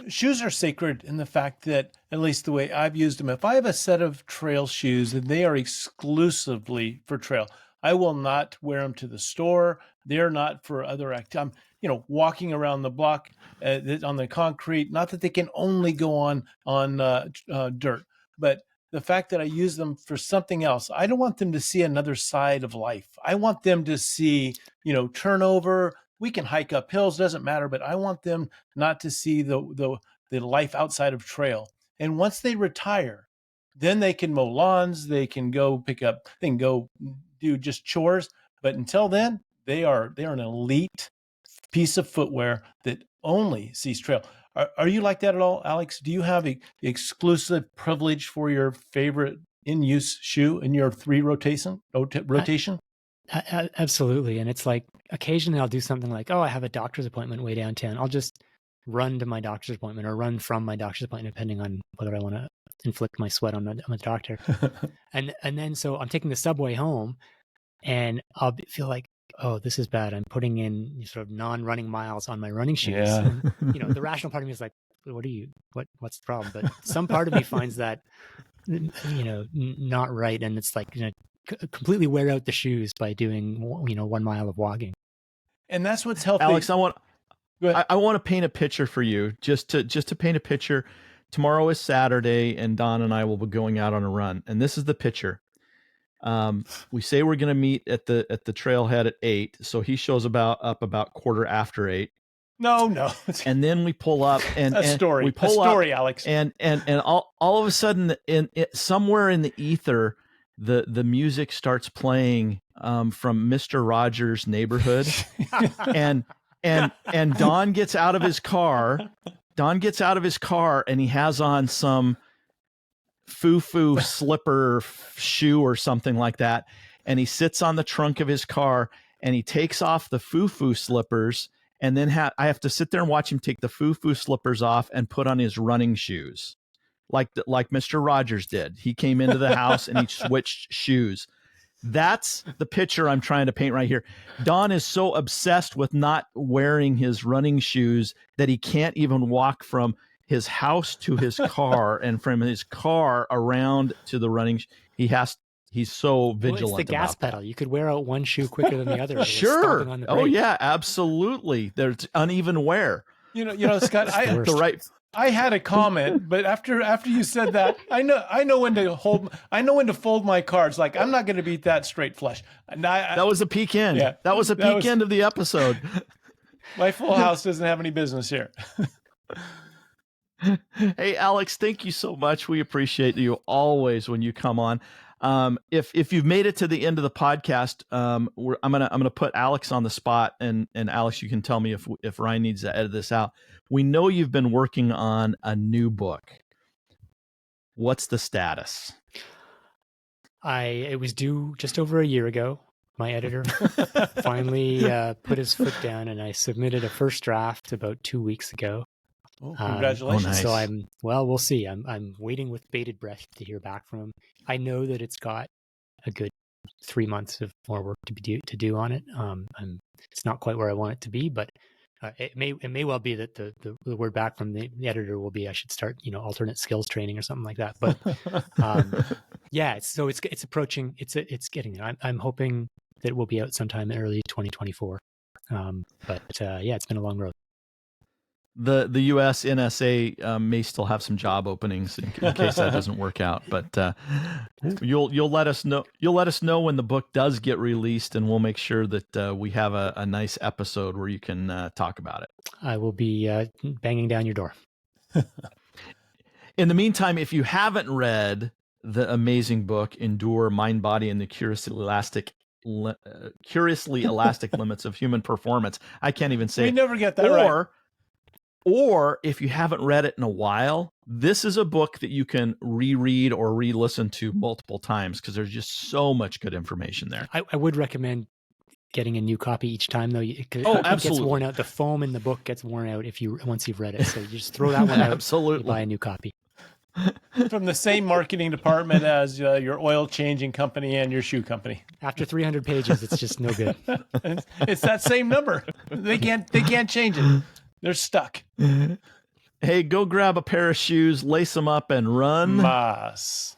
shoes are sacred in the fact that, at least the way I've used them, if I have a set of trail shoes and they are exclusively for trail, I will not wear them to the store. They're not for other activities. Walking around the block on the concrete. Not that they can only go on dirt, but the fact that I use them for something else. I don't want them to see another side of life. I want them to see, turnover. We can hike up hills, doesn't matter, but I want them not to see the life outside of trail. And once they retire, then they can mow lawns, they can go go do just chores. But until then, they are an elite piece of footwear that only sees trail. Are you like that at all, Alex? Do you have an exclusive privilege for your favorite in-use shoe in your 3 rotation? Absolutely. And it's like occasionally I'll do something like, I have a doctor's appointment way downtown. I'll just run to my doctor's appointment or run from my doctor's appointment, depending on whether I want to inflict my sweat on the doctor. and then so I'm taking the subway home and I'll feel like, oh, this is bad. I'm putting in sort of non-running miles on my running shoes. Yeah. And, the rational part of me is like, what's the problem? But some part of me finds that, not right. And it's like, completely wear out the shoes by doing, 1 mile of walking. And that's what's healthy. Alex, I want to paint a picture for you, just to paint a picture. Tomorrow is Saturday, and Don and I will be going out on a run. And this is the picture. We say we're going to meet at the trailhead at 8. So he shows about 8:15. No. And then we pull up and story. We pull a story, up, Alex. And all of a sudden, somewhere in the ether, the music starts playing from Mr. Rogers' Neighborhood, and Don gets out of his car. And he has on some foo-foo slipper shoe or something like that. And he sits on the trunk of his car and he takes off the foo-foo slippers. And then I have to sit there and watch him take the foo-foo slippers off and put on his running shoes. Like Mr. Rogers did. He came into the house and he switched shoes. That's the picture I'm trying to paint right here. Don is so obsessed with not wearing his running shoes that he can't even walk from his house to his car and from his car around to the running. He's so vigilant. Well, it's the gas pedal. You could wear out one shoe quicker than the other. Sure. Oh yeah, absolutely. There's uneven wear. Scott, I had a comment, but after you said that, I know when to fold my cards. Like, I'm not going to beat that straight flush. That was a peak end. Yeah, that was a peak end of the episode. My full house doesn't have any business here. Hey, Alex, thank you so much. We appreciate you always when you come on. If you've made it to the end of the podcast, I'm gonna put Alex on the spot, and Alex, you can tell me if Ryan needs to edit this out. We know you've been working on a new book. What's the status? It was due just over a year ago. My editor finally put his foot down, and I submitted a first draft about 2 weeks ago. Oh, congratulations! Nice. So we'll see. I'm waiting with bated breath to hear back from him. I know that it's got a good 3 months of more work to do on it. It's not quite where I want it to be, but it may well be that the word back from the editor will be I should start alternate skills training or something like that. But yeah, so it's approaching. It's getting there. I'm hoping that it will be out sometime in early 2024. But yeah, it's been a long road. The U.S. NSA may still have some job openings in case that doesn't work out, but you'll let us know. You'll let us know when the book does get released, and we'll make sure that we have a nice episode where you can talk about it. I will be banging down your door. In the meantime, if you haven't read the amazing book "Endure: Mind, Body, and the Curiously Elastic Limits of Human Performance," I can't even say. We never get that right. Or if you haven't read it in a while, this is a book that you can reread or re-listen to multiple times because there's just so much good information there. I would recommend getting a new copy each time, though. Oh, absolutely. It gets worn out. The foam in the book gets worn out once you've read it. So you just throw that one out. Absolutely. Buy a new copy. From the same marketing department as your oil changing company and your shoe company. After 300 pages, it's just no good. It's that same number. They can't change it. They're stuck. Hey, go grab a pair of shoes, lace them up, and run. Mas.